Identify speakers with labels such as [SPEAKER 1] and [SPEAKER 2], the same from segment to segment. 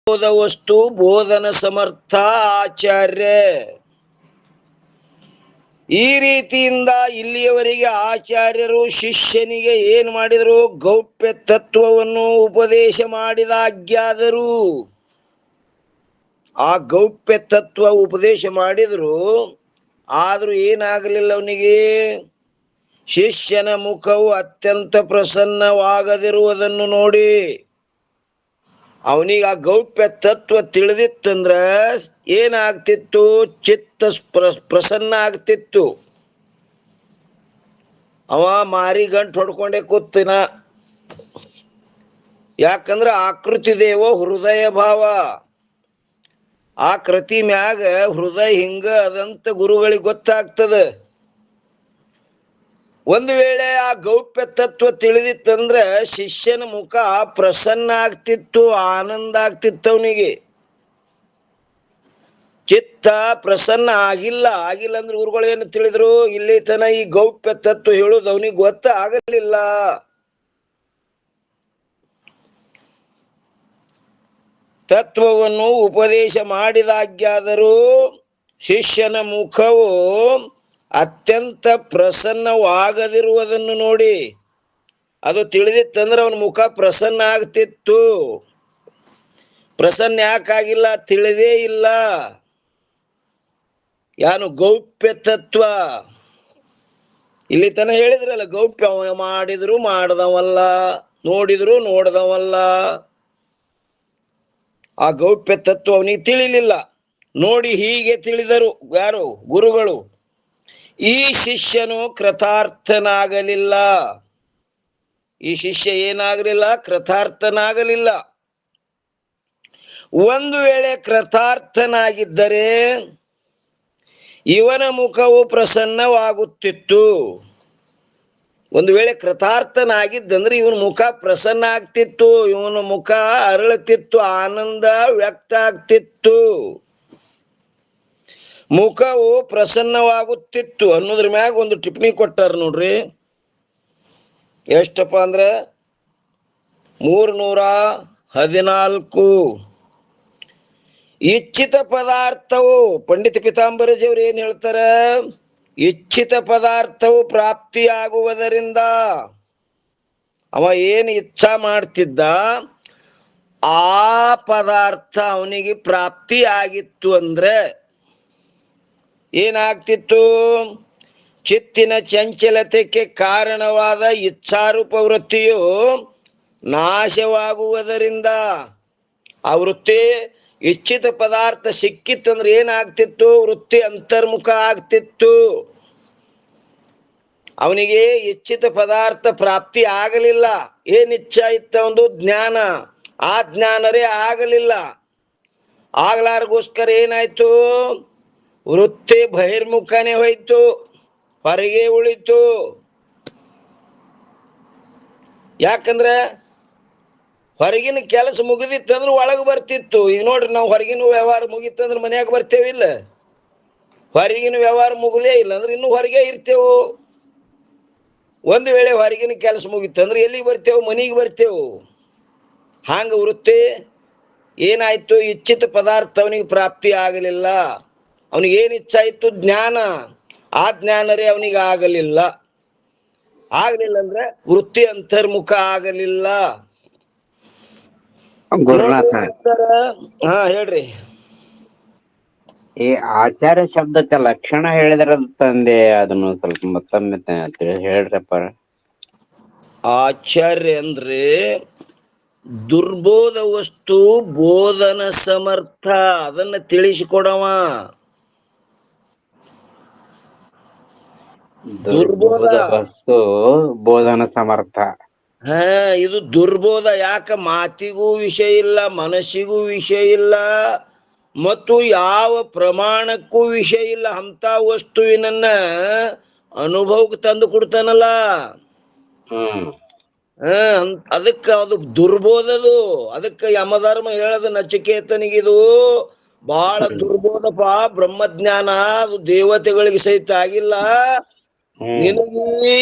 [SPEAKER 1] ವಸ್ತು ಬೋಧನ ಸಮರ್ಥ ಆಚಾರ್ಯ. ಈ ರೀತಿಯಿಂದ ಇಲ್ಲಿಯವರೆಗೆ ಆಚಾರ್ಯರು ಶಿಷ್ಯನಿಗೆ ಏನ್ ಮಾಡಿದರು? ಗೌಪ್ಯ ತತ್ವವನ್ನು ಉಪದೇಶ ಮಾಡಿದಾಗ್ಯಾದರು. ಆ ಗೌಪ್ಯ ತತ್ವ ಉಪದೇಶ ಮಾಡಿದ್ರು, ಆದ್ರೂ ಏನಾಗಲಿಲ್ಲ ಅವನಿಗೆ. ಶಿಷ್ಯನ ಮುಖವು ಅತ್ಯಂತ ಪ್ರಸನ್ನವಾಗದಿರುವುದನ್ನು ನೋಡಿ ಅವನಿಗೆ ಆ ಗೌಪ್ಯ ತತ್ವ ತಿಳಿದಿತ್ತಂದ್ರ ಏನಾಗ್ತಿತ್ತು? ಚಿತ್ತ ಪ್ರಸನ್ನ ಆಗ್ತಿತ್ತು. ಅವ ಮಾರಿ ಗಂಟು ಹೊಡ್ಕೊಂಡೆ ಕೂತಿನ. ಯಾಕಂದ್ರ ಆಕೃತಿ ದೇವೋ ಹೃದಯ ಭಾವ. ಆ ಕೃತಿ ಮ್ಯಾಗ ಹೃದಯ ಹಿಂಗ ಅದಂತ ಗುರುಗಳಿಗೆ ಗೊತ್ತಾಗ್ತದ. ಒಂದು ವೇಳೆ ಆ ಗೌಪ್ಯ ತತ್ವ ತಿಳಿದಿತ್ತಂದ್ರ ಶಿಷ್ಯನ ಮುಖ ಪ್ರಸನ್ನ ಆಗ್ತಿತ್ತು, ಆನಂದ ಆಗ್ತಿತ್ತು. ಅವನಿಗೆ ಚಿತ್ತ ಪ್ರಸನ್ನ ಆಗಿಲ್ಲ ಅಂದ್ರೆ ಗುರುಗಳು ಏನು ತಿಳಿದ್ರು? ಇಲ್ಲಿ ತನ ಈ ಗೌಪ್ಯ ತತ್ವ ಹೇಳುದು ಅವನಿಗೆ ಗೊತ್ತಾಗಲಿಲ್ಲ. ತತ್ವವನ್ನು ಉಪದೇಶ ಮಾಡಿದಾಗ್ಯಾದರೂ ಶಿಷ್ಯನ ಮುಖವು ಅತ್ಯಂತ ಪ್ರಸನ್ನವಾಗದಿರುವುದನ್ನು ನೋಡಿ ಅದು ತಿಳಿದಿತ್ತಂದ್ರೆ ಅವನ ಮುಖ ಪ್ರಸನ್ನ ಆಗ್ತಿತ್ತು. ಪ್ರಸನ್ನ ಯಾಕಾಗಿಲ್ಲ? ತಿಳಿದೇ ಇಲ್ಲ. ಯಾನು ಗೌಪ್ಯ ತತ್ವ. ಇಲ್ಲಿ ತನ ಹೇಳಿದ್ರಲ್ಲ, ಗೌಪ್ಯ ಮಾಡಿದ್ರು ಮಾಡದವಲ್ಲ, ನೋಡಿದ್ರು ನೋಡದವಲ್ಲ. ಆ ಗೌಪ್ಯ ತತ್ವ ಅವನಿಗೆ ತಿಳಿಲಿಲ್ಲ. ನೋಡಿ ಹೀಗೆ ತಿಳಿದರು ಯಾರು? ಗುರುಗಳು. ಈ ಶಿಷ್ಯನು ಕೃತಾರ್ಥನಾಗಲಿಲ್ಲ. ಈ ಶಿಷ್ಯ ಏನಾಗಲಿಲ್ಲ? ಕೃತಾರ್ಥನಾಗಲಿಲ್ಲ. ಒಂದು ವೇಳೆ ಕೃತಾರ್ಥನಾಗಿದ್ದರೆ ಇವನ ಮುಖವು ಪ್ರಸನ್ನವಾಗುತ್ತಿತ್ತು. ಒಂದು ವೇಳೆ ಕೃತಾರ್ಥನಾಗಿದ್ದಂದ್ರೆ ಇವನ ಮುಖ ಪ್ರಸನ್ನ ಆಗ್ತಿತ್ತು, ಇವನ ಮುಖ ಅರಳುತ್ತಿತ್ತು, ಆನಂದ ವ್ಯಕ್ತ ಆಗ್ತಿತ್ತು, ಮುಖವು ಪ್ರಸನ್ನವಾಗುತ್ತಿತ್ತು ಅನ್ನೋದ್ರ ಮ್ಯಾಗ ಒಂದು ಟಿಪ್ಪಣಿ ಕೊಟ್ಟಾರ ನೋಡ್ರಿ. ಎಷ್ಟಪ್ಪ ಅಂದ್ರ 314. ಇಚ್ಛಿತ ಪದಾರ್ಥವು, ಪಂಡಿತ ಪಿತಾಂಬರಜಿಯವರು ಏನ್ ಹೇಳ್ತಾರ? ಇಚ್ಛಿತ ಪದಾರ್ಥವು ಪ್ರಾಪ್ತಿಯಾಗುವುದರಿಂದ ಅವ ಏನು ಇಚ್ಛಾ ಮಾಡ್ತಿದ್ದ ಆ ಪದಾರ್ಥ ಅವನಿಗೆ ಪ್ರಾಪ್ತಿ ಆಗಿತ್ತು ಅಂದ್ರೆ ಏನಾಗ್ತಿತ್ತು? ಚಿತ್ತಿನ ಚಂಚಲತೆಗೆ ಕಾರಣವಾದ ಇಚ್ಛಾರೂಪ ವೃತ್ತಿಯು ನಾಶವಾಗುವುದರಿಂದ ಆ ವೃತ್ತಿ, ಇಚ್ಛಿತ ಪದಾರ್ಥ ಸಿಕ್ಕಿತ್ತಂದ್ರೆ ಏನಾಗ್ತಿತ್ತು? ವೃತ್ತಿ ಅಂತರ್ಮುಖ ಆಗ್ತಿತ್ತು. ಅವನಿಗೆ ಇಚ್ಛಿತ ಪದಾರ್ಥ ಪ್ರಾಪ್ತಿ ಆಗಲಿಲ್ಲ. ಏನ್ ಇಚ್ಛಾ ಇತ್ತ? ಒಂದು ಜ್ಞಾನ. ಆ ಜ್ಞಾನರೇ ಆಗಲಿಲ್ಲ. ಆಗ್ಲಾರ್ಗೋಸ್ಕರ ಏನಾಯ್ತು? ವೃತ್ತಿ ಬಹಿರ್ಮುಖನೇ ಹೋಯ್ತು, ಹೊರಗೆ ಉಳಿತು. ಯಾಕಂದ್ರೆ ಹೊರಗಿನ ಕೆಲಸ ಮುಗಿದಿತ್ತಂದ್ರೆ ಒಳಗೆ ಬರ್ತಿತ್ತು. ಈಗ ನೋಡ್ರಿ, ನಾವು ಹೊರಗಿನ ವ್ಯವಹಾರ ಮುಗಿತ್ತಂದ್ರೆ ಮನ್ಯಾಗ ಬರ್ತೇವಿಲ್ಲ. ಹೊರಗಿನ ವ್ಯವಹಾರ ಮುಗುದೇ ಇಲ್ಲ ಅಂದ್ರೆ ಇನ್ನು ಹೊರಗೆ ಇರ್ತೇವು. ಒಂದು ವೇಳೆ ಹೊರಗಿನ ಕೆಲಸ ಮುಗಿತ್ತಂದ್ರೆ ಎಲ್ಲಿಗೆ ಬರ್ತೇವು? ಮನೆಗೆ ಬರ್ತೇವು. ಹಾಂಗ ವೃತ್ತಿ ಏನಾಯ್ತು? ಇಚ್ಛಿತ ಪದಾರ್ಥ ಅವನಿಗೆ ಪ್ರಾಪ್ತಿ ಆಗಲಿಲ್ಲ. ಅವನಿಗೆ ಏನ್ ಇಚ್ಛಾ ಇತ್ತು? ಜ್ಞಾನ. ಆ ಜ್ಞಾನರೇ ಅವನಿಗೆ ಆಗಲಿಲ್ಲ. ಅಂದ್ರೆ ವೃತ್ತಿ ಅಂತರ್ಮುಖ ಆಗಲಿಲ್ಲ.
[SPEAKER 2] ಗುರುನಾಥ,
[SPEAKER 1] ಹಾ ಹೇಳ್ರಿ.
[SPEAKER 2] ಈ ಆಚಾರ್ಯ ಶಬ್ದಕ್ಕೆ ಲಕ್ಷಣ ಹೇಳಿದ್ರ ತಂದೆ, ಅದನ್ನು ಸ್ವಲ್ಪ ಮತ್ತೊಮ್ಮೆ ಹೇಳ್ರಪ್ಪ.
[SPEAKER 1] ಆಚಾರ್ಯ ಅಂದ್ರೆ ದುರ್ಬೋಧ ವಸ್ತು ಬೋಧನ ಸಮರ್ಥ. ಅದನ್ನ ತಿಳಿಸಿಕೊಡವ.
[SPEAKER 2] ದುರ್ಬೋಧ ವಸ್ತು ಬೋಧನ ಸಮರ್ಥ.
[SPEAKER 1] ಇದು ದುರ್ಬೋಧ. ಯಾಕ? ಮಾತಿಗೂ ವಿಷಯ ಇಲ್ಲ, ಮನಸ್ಸಿಗೂ ವಿಷಯ ಇಲ್ಲ, ಮತ್ತು ಯಾವ ಪ್ರಮಾಣಕ್ಕೂ ವಿಷಯ ಇಲ್ಲ. ಅಂತ ವಸ್ತುವಿನನ್ನ ಅನುಭವಕ್ಕೆ ತಂದು ಕೊಡ್ತಾನಲ್ಲ. ಅದಕ್ಕ ಅದು ದುರ್ಬೋಧದು. ಅದಕ್ಕ ಯಮಧರ್ಮ ಹೇಳದ ನಚಿಕೇತನಿಗಿದು ಬಹಳ ದುರ್ಬೋಧಪ. ಬ್ರಹ್ಮಜ್ಞಾನ ಅದು ದೇವತೆಗಳಿಗೆ ಸಹಿತ ಆಗಿಲ್ಲ. ನಿನಗೆ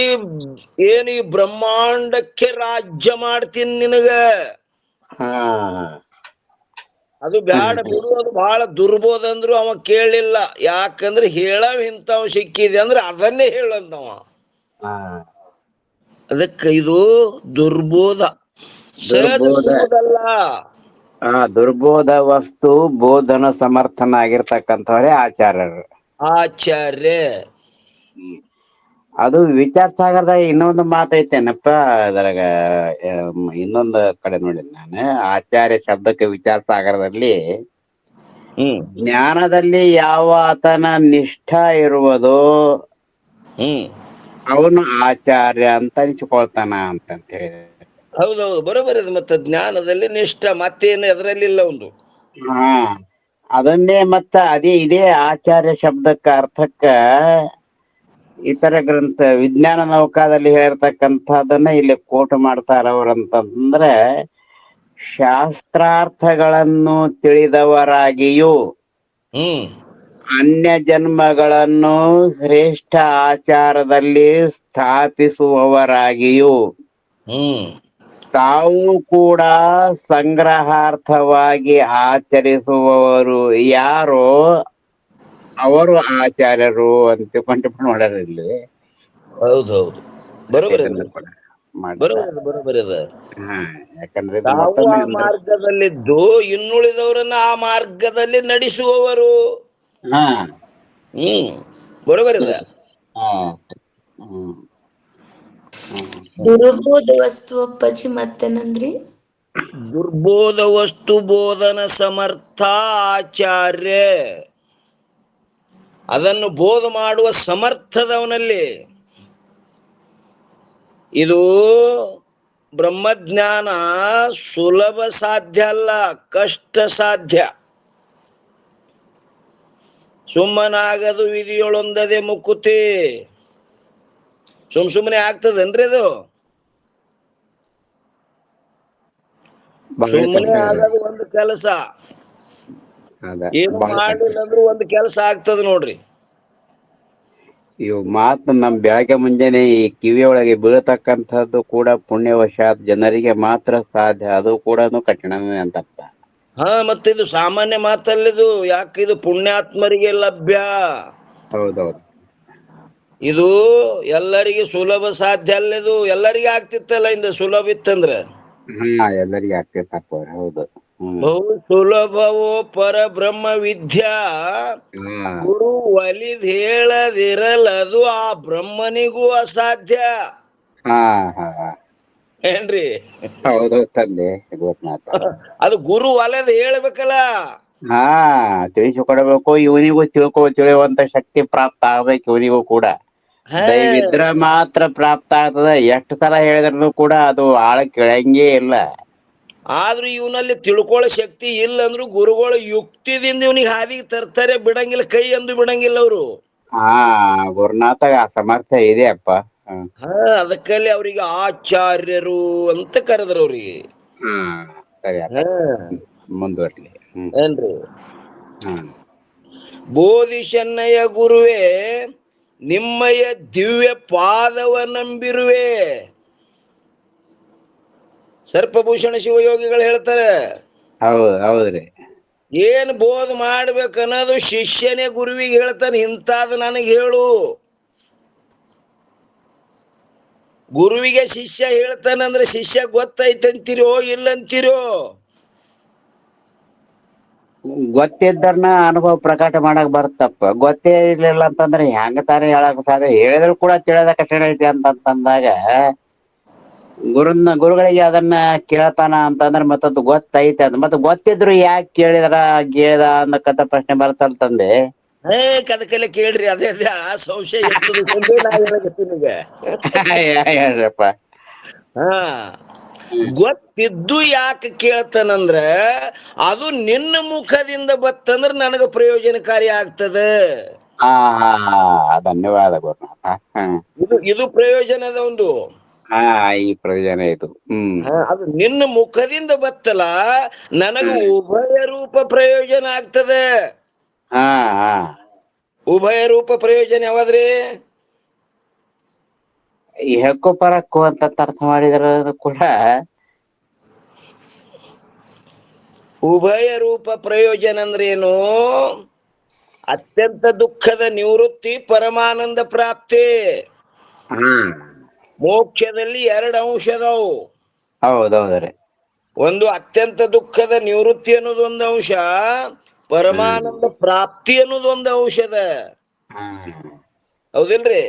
[SPEAKER 1] ಏನು ಈ ಬ್ರಹ್ಮಾಂಡಕ್ಕೆ ರಾಜ್ಯ ಮಾಡ್ತೀನಿ ನಿನಗ. ಅದು ಬ್ಯಾಡ ಬಿಡು, ಅದು ಬಹಳ ದುರ್ಬೋಧ ಅಂದ್ರು ಅವ ಕೇಳಲಿಲ್ಲ. ಯಾಕಂದ್ರೆ ಹೇಳವ್ ಇಂಥವ್ ಸಿಕ್ಕಿದೆ ಅಂದ್ರೆ ಅದನ್ನೇ ಹೇಳಂತವ.
[SPEAKER 2] ಹಾ
[SPEAKER 1] ಅದಕ್ಕೆ ಇದು ದುರ್ಬೋಧ, ಸಹಜ
[SPEAKER 2] ದುರ್ಬೋಧ.
[SPEAKER 1] ಬೋಧಲ್ಲ.
[SPEAKER 2] ದುರ್ಬೋಧ ವಸ್ತು ಬೋಧನ ಸಮರ್ಥನಾಗಿರ್ತಕ್ಕಂಥವ್ರೆ ಆಚಾರ್ಯರು.
[SPEAKER 1] ಆಚಾರ್ಯ.
[SPEAKER 2] ಅದು ವಿಚಾರ ಸಾಗರದಾಗ ಇನ್ನೊಂದು ಮಾತೈತೇನಪ್ಪ, ಅದ್ರಾಗ ಇನ್ನೊಂದು ಕಡೆ ನೋಡಿದ್ ನಾನು, ಆಚಾರ್ಯ ಶಬ್ದಕ್ಕೆ ವಿಚಾರ ಸಾಗರದಲ್ಲಿ ಜ್ಞಾನದಲ್ಲಿ ಯಾವ ಆತನ ನಿಷ್ಠ ಇರುವುದೋ ಅವನು ಆಚಾರ್ಯ ಅಂತ ಅನಿಸಿಕೊಳ್ತಾನ ಅಂತಂತ ಹೇಳಿದೆ.
[SPEAKER 1] ಹೌದೌದು, ಬರೋಬರಿ ಅದು. ಮತ್ತೆ ಜ್ಞಾನದಲ್ಲಿ ನಿಷ್ಠ, ಮತ್ತೇನು ಎದರಲ್ಲಿಲ್ಲ ಒಂದು.
[SPEAKER 2] ಹಾ ಅದನ್ನೇ ಮತ್ತ ಇದೇ ಆಚಾರ್ಯ ಶಬ್ದಕ್ಕ ಅರ್ಥಕ್ಕ ಇತರ ಗ್ರಂಥ ವಿಜ್ಞಾನ ನೌಕಾದಲ್ಲಿ ಹೇಳ್ತಕ್ಕಂಥದ್ದನ್ನ ಇಲ್ಲಿ ಕೋಟ್ ಮಾಡ್ತಾರ ಅವ್ರಂತಂದ್ರೆ, ಶಾಸ್ತ್ರಾರ್ಥಗಳನ್ನು ತಿಳಿದವರಾಗಿಯೂ ಅನ್ಯ ಜನ್ಮಗಳನ್ನು ಶ್ರೇಷ್ಠ ಆಚಾರದಲ್ಲಿ ಸ್ಥಾಪಿಸುವವರಾಗಿಯೂ ತಾವು ಕೂಡ ಸಂಗ್ರಹಾರ್ಥವಾಗಿ ಆಚರಿಸುವವರು ಯಾರೋ ಅವರು ಆಚಾರ್ಯರು ಅಂತ ಕೊಂಡಪಟ್ಟು ಮಾಡ್ಯಾರ ಇಲ್ಲಿ.
[SPEAKER 1] ಹೌದೌದು, ಬರೋಬರಿ
[SPEAKER 2] ಬರೋಬರಿ
[SPEAKER 1] ಅದ.
[SPEAKER 2] ಯಾಕಂದ್ರೆ ಇದು
[SPEAKER 1] ತಾವು
[SPEAKER 2] ಮತ್ತೊಮ್ಮೆ
[SPEAKER 1] ಆ ಮಾರ್ಗದಲ್ಲಿದ್ದು ಇನ್ನುಳಿದವರನ್ನ ಆ ಮಾರ್ಗದಲ್ಲಿ ನಡೆಸುವವರು. ಬರೋಬರಿ ಅದ.
[SPEAKER 3] ದುರ್ಬೋಧ ವಸ್ತು ಅಪ್ಪಾಜಿ ಮತ್ತೇನಂದ್ರಿ?
[SPEAKER 1] ದುರ್ಬೋಧ ವಸ್ತು ಬೋಧನ ಸಮರ್ಥ ಆಚಾರ್ಯ. ಅದನ್ನು ಬೋಧ ಮಾಡುವ ಸಮರ್ಥದವನಲ್ಲಿ. ಇದು ಬ್ರಹ್ಮಜ್ಞಾನ ಸುಲಭ ಸಾಧ್ಯ ಅಲ್ಲ, ಕಷ್ಟ ಸಾಧ್ಯ. ಸುಮ್ಮನಾಗದು ವಿಧಿಯೊಳೊಂದದೆ ಮುಕ್ಕುತಿ. ಸುಮ್ಮನೆ ಆಗ್ತದನ್ರಿ ಅದು? ಸುಮ್ಮನೆ ಆಗೋದು ಒಂದು ಕೆಲಸ, ಏನು ಮಾಡಿಲ್ಲ ಅಂದ್ರೂ ಒಂದು ಕೆಲಸ ಆಗ್ತದ ನೋಡ್ರಿ.
[SPEAKER 2] ಇವು ಮಾತು ನಮ್ ಬೆಳಗ್ಗೆ ಮುಂಜಾನೆ ಈ ಕಿವಿಯೊಳಗೆ ಬೀಳತಕ್ಕಂಥದ್ದು ಕೂಡ ಪುಣ್ಯವಶಾತ್ ಜನರಿಗೆ ಮಾತ್ರ ಸಾಧ್ಯ, ಅದು ಕೂಡ ಕಠಿಣವೇ ಅಂತಪ್ಪ.
[SPEAKER 1] ಮತ್ತೆ ಇದು ಸಾಮಾನ್ಯ ಮಾತಲ್ಲಿದು, ಯಾಕೆ ಇದು ಪುಣ್ಯಾತ್ಮರಿಗೆ ಲಭ್ಯ.
[SPEAKER 2] ಹೌದೌದು,
[SPEAKER 1] ಇದು ಎಲ್ಲರಿಗೆ ಸುಲಭ ಸಾಧ್ಯ ಅಲ್ಲದು. ಎಲ್ಲರಿಗೆ ಆಗ್ತಿತ್ತಲ್ಲ ಇಂದ ಸುಲಭ ಇತ್ತಂದ್ರೆ.
[SPEAKER 2] ಎಲ್ಲರಿಗೆ ಆಗ್ತಿತ್ತಪ್ಪ. ಹೌದು,
[SPEAKER 1] ಬಹು ಸುಲಭವೋ ಪರಬ್ರಹ್ಮ ವಿದ್ಯಾ, ಗುರು ಒಲಿದ್ ಹೇಳದಿರಲದು ಆ ಬ್ರಹ್ಮನಿಗೂ ಅಸಾಧ್ಯ. ಏನ್ರಿ?
[SPEAKER 2] ಹೌದು ತಂದೆ,
[SPEAKER 1] ಅದು ಗುರು ಒಲೆದ್ ಹೇಳ್ಬೇಕಲ್ಲ.
[SPEAKER 2] ತಿಳಿಸಿಕೊಡಬೇಕು. ಇವನಿಗೂ ತಿಳಿಯುವಂತ ಶಕ್ತಿ ಪ್ರಾಪ್ತ ಆಗ್ಬೇಕು. ಇವನಿಗೂ ಕೂಡ ದಯವಿದ್ರ ಮಾತ್ರ ಪ್ರಾಪ್ತ ಆಗ್ತದ. ಎಷ್ಟು ಸಲ ಹೇಳಿದ್ರು ಕೂಡ ಅದು ಆಳ ಕೆಳಂಗೇ ಇಲ್ಲ.
[SPEAKER 1] ಆದ್ರೂ ಇವನಲ್ಲಿ ತಿಳ್ಕೊಳ್ಳೋ ಶಕ್ತಿ ಇಲ್ಲ ಅಂದ್ರು ಗುರುಗಳು ಯುಕ್ತಿದಿಂದ ಇವನಿಗೆ ಹಾದಿಗೆ ತರ್ತಾರೆ, ಬಿಡಂಗಿಲ್ಲ, ಕೈ ಎಂದು ಬಿಡಂಗಿಲ್ಲ ಅವರು.
[SPEAKER 2] ಗುರುನಾಥಗ ಆ ಸಮರ್ಥ ಇದೆ ಅಪ್ಪ.
[SPEAKER 1] ಅದಕ್ಕಲ್ಲಿ ಅವ್ರಿಗೆ ಆಚಾರ್ಯರು ಅಂತ ಕರೆದ್ರು ಅವ್ರಿಗೆ.
[SPEAKER 2] ಸರಿ, ಮುಂದುವರ್ಲಿ.
[SPEAKER 1] ಏನ್ರಿ? ಬೋಧಿಸನ್ನಯ ಗುರುವೇ ನಿಮ್ಮಯ ದಿವ್ಯ ಪಾದವ ನಂಬಿರುವೆ. ಸರ್ಪಭೂಷಣ ಶಿವಯೋಗಿಗಳು ಹೇಳ್ತಾರೆ.
[SPEAKER 2] ಹೌದ್ರಿ.
[SPEAKER 1] ಏನ್ ಬೋಧ ಮಾಡ್ಬೇಕನ್ನೋದು ಶಿಷ್ಯನೇ ಗುರುವಿಗೆ ಹೇಳ್ತಾನೆ, ಇಂತಾದ ನನಗೆ ಹೇಳು. ಗುರುವಿಗೆ ಶಿಷ್ಯ ಹೇಳ್ತಾನಂದ್ರೆ ಶಿಷ್ಯ ಗೊತ್ತೈತಂತೀರೋ ಇಲ್ಲಂತೀರೋ?
[SPEAKER 2] ಗೊತ್ತಿದ್ದರ್ನ ಅನುಭವ ಪ್ರಕಟ ಮಾಡಕ್ ಬರ್ತಪ್ಪ. ಗೊತ್ತೇ ಇರ್ಲಿಲ್ಲ ಅಂತಂದ್ರೆ ಹೆಂಗ ತಾನೇ ಹೇಳಕ್ ಸಾಧ್ಯ? ಹೇಳಿದ್ರು ಕೂಡ ತಿಳಿಯೋದ ಕಠಿಣ ಐತಿ ಅಂತಂದಾಗ ಗುರುಗಳಿಗೆ ಅದನ್ನ ಕೇಳ್ತಾನ ಅಂತಂದ್ರೆ ಮತ್ತದು ಗೊತ್ತೈತೆ ಅಂತ. ಮತ್ತೆ ಗೊತ್ತಿದ್ರು ಯಾಕೆ ಕೇಳಿದ ಅನ್ನಕ್ಕಂತ ಪ್ರಶ್ನೆ ಬರ್ತಂತಂದೆ.
[SPEAKER 1] ಕದಕಲೆ ಕೇಳ್ರಿ, ಅದೇ ಸಂಶಯ
[SPEAKER 2] ಹೇಳ್ರಪ್ಪ.
[SPEAKER 1] ಗೊತ್ತಿದ್ದು ಯಾಕೆ ಕೇಳ್ತಾನಂದ್ರ ಅದು ನಿನ್ನ ಮುಖದಿಂದ ಬತ್ತಂದ್ರ ನನಗ ಪ್ರಯೋಜನಕಾರಿ ಆಗ್ತದೆ.
[SPEAKER 2] ಧನ್ಯವಾದ ಗುರುನಾಥ.
[SPEAKER 1] ಇದು ಪ್ರಯೋಜನದ ಒಂದು.
[SPEAKER 2] ಈ ಪ್ರಯೋಜನ ಇದು.
[SPEAKER 1] ಅದು ನಿನ್ನ ಮುಖದಿಂದ ಬತ್ತಲ್ಲ, ನನಗ ಉಭಯ ರೂಪ ಪ್ರಯೋಜನ ಆಗ್ತದೆ. ಉಭಯ ರೂಪ ಪ್ರಯೋಜನ ಯಾವಾದ್ರಿ?
[SPEAKER 2] ಈ ಹೆಕ್ಕು ಪರಕ್ಕು ಅಂತ ಅರ್ಥ ಮಾಡಿದ್ರ ಕೂಡ
[SPEAKER 1] ಉಭಯ ರೂಪ ಪ್ರಯೋಜನ ಅಂದ್ರೇನು? ಅತ್ಯಂತ ದುಃಖದ ನಿವೃತ್ತಿ, ಪರಮಾನಂದ ಪ್ರಾಪ್ತಿ.
[SPEAKER 2] ಹ್ಮ್
[SPEAKER 1] ಮೋಕ್ಷದಲ್ಲಿ 2 ಅಂಶ ಅದಾವು.
[SPEAKER 2] ಹೌದೌದ್ರಿ.
[SPEAKER 1] ಒಂದು ಅತ್ಯಂತ ದುಃಖದ ನಿವೃತ್ತಿ ಅನ್ನೋದೊಂದು ಅಂಶ, ಪರಮಾನಂದ ಪ್ರಾಪ್ತಿ ಅನ್ನೋದೊಂದು ಔಷಧ. ಹೌದಿಲ್ರಿ?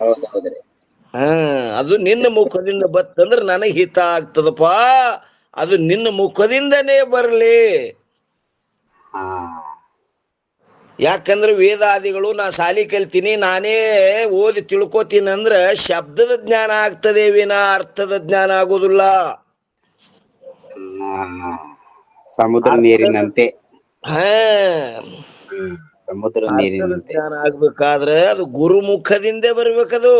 [SPEAKER 2] ಹೌದೌದ್ರಿ.
[SPEAKER 1] ಅದು ನಿನ್ನ ಮುಖದಿಂದ ಬತ್ತಂದ್ರ ನನಗೆ ಹಿತ ಆಗ್ತದಪ್ಪ. ಅದು ನಿನ್ನ ಮುಖದಿಂದನೇ ಬರಲಿ. ಯಾಕಂದ್ರೆ ವೇದಾದಿಗಳು ನಾ ಶಾಲಿ ಕಲ್ತೀನಿ, ನಾನೇ ಓದಿ ತಿಳ್ಕೊತೀನಿ ಅಂದ್ರ ಶಬ್ದದ ಜ್ಞಾನ ಆಗ್ತದೆ ವಿನ ಅರ್ಥದ ಜ್ಞಾನ ಆಗುದಿಲ್ಲ.
[SPEAKER 2] ಸಮುದ್ರ ನೀರಿನಂತೆ. ಸಮುದ್ರ
[SPEAKER 1] ಅರ್ಥದ
[SPEAKER 2] ನೀರಿನಂತೆ
[SPEAKER 1] ಜ್ಞಾನ ಆಗ್ಬೇಕಾದ್ರೆ ಅದು ಗುರುಮುಖದಿಂದೇ ಬರ್ಬೇಕದು.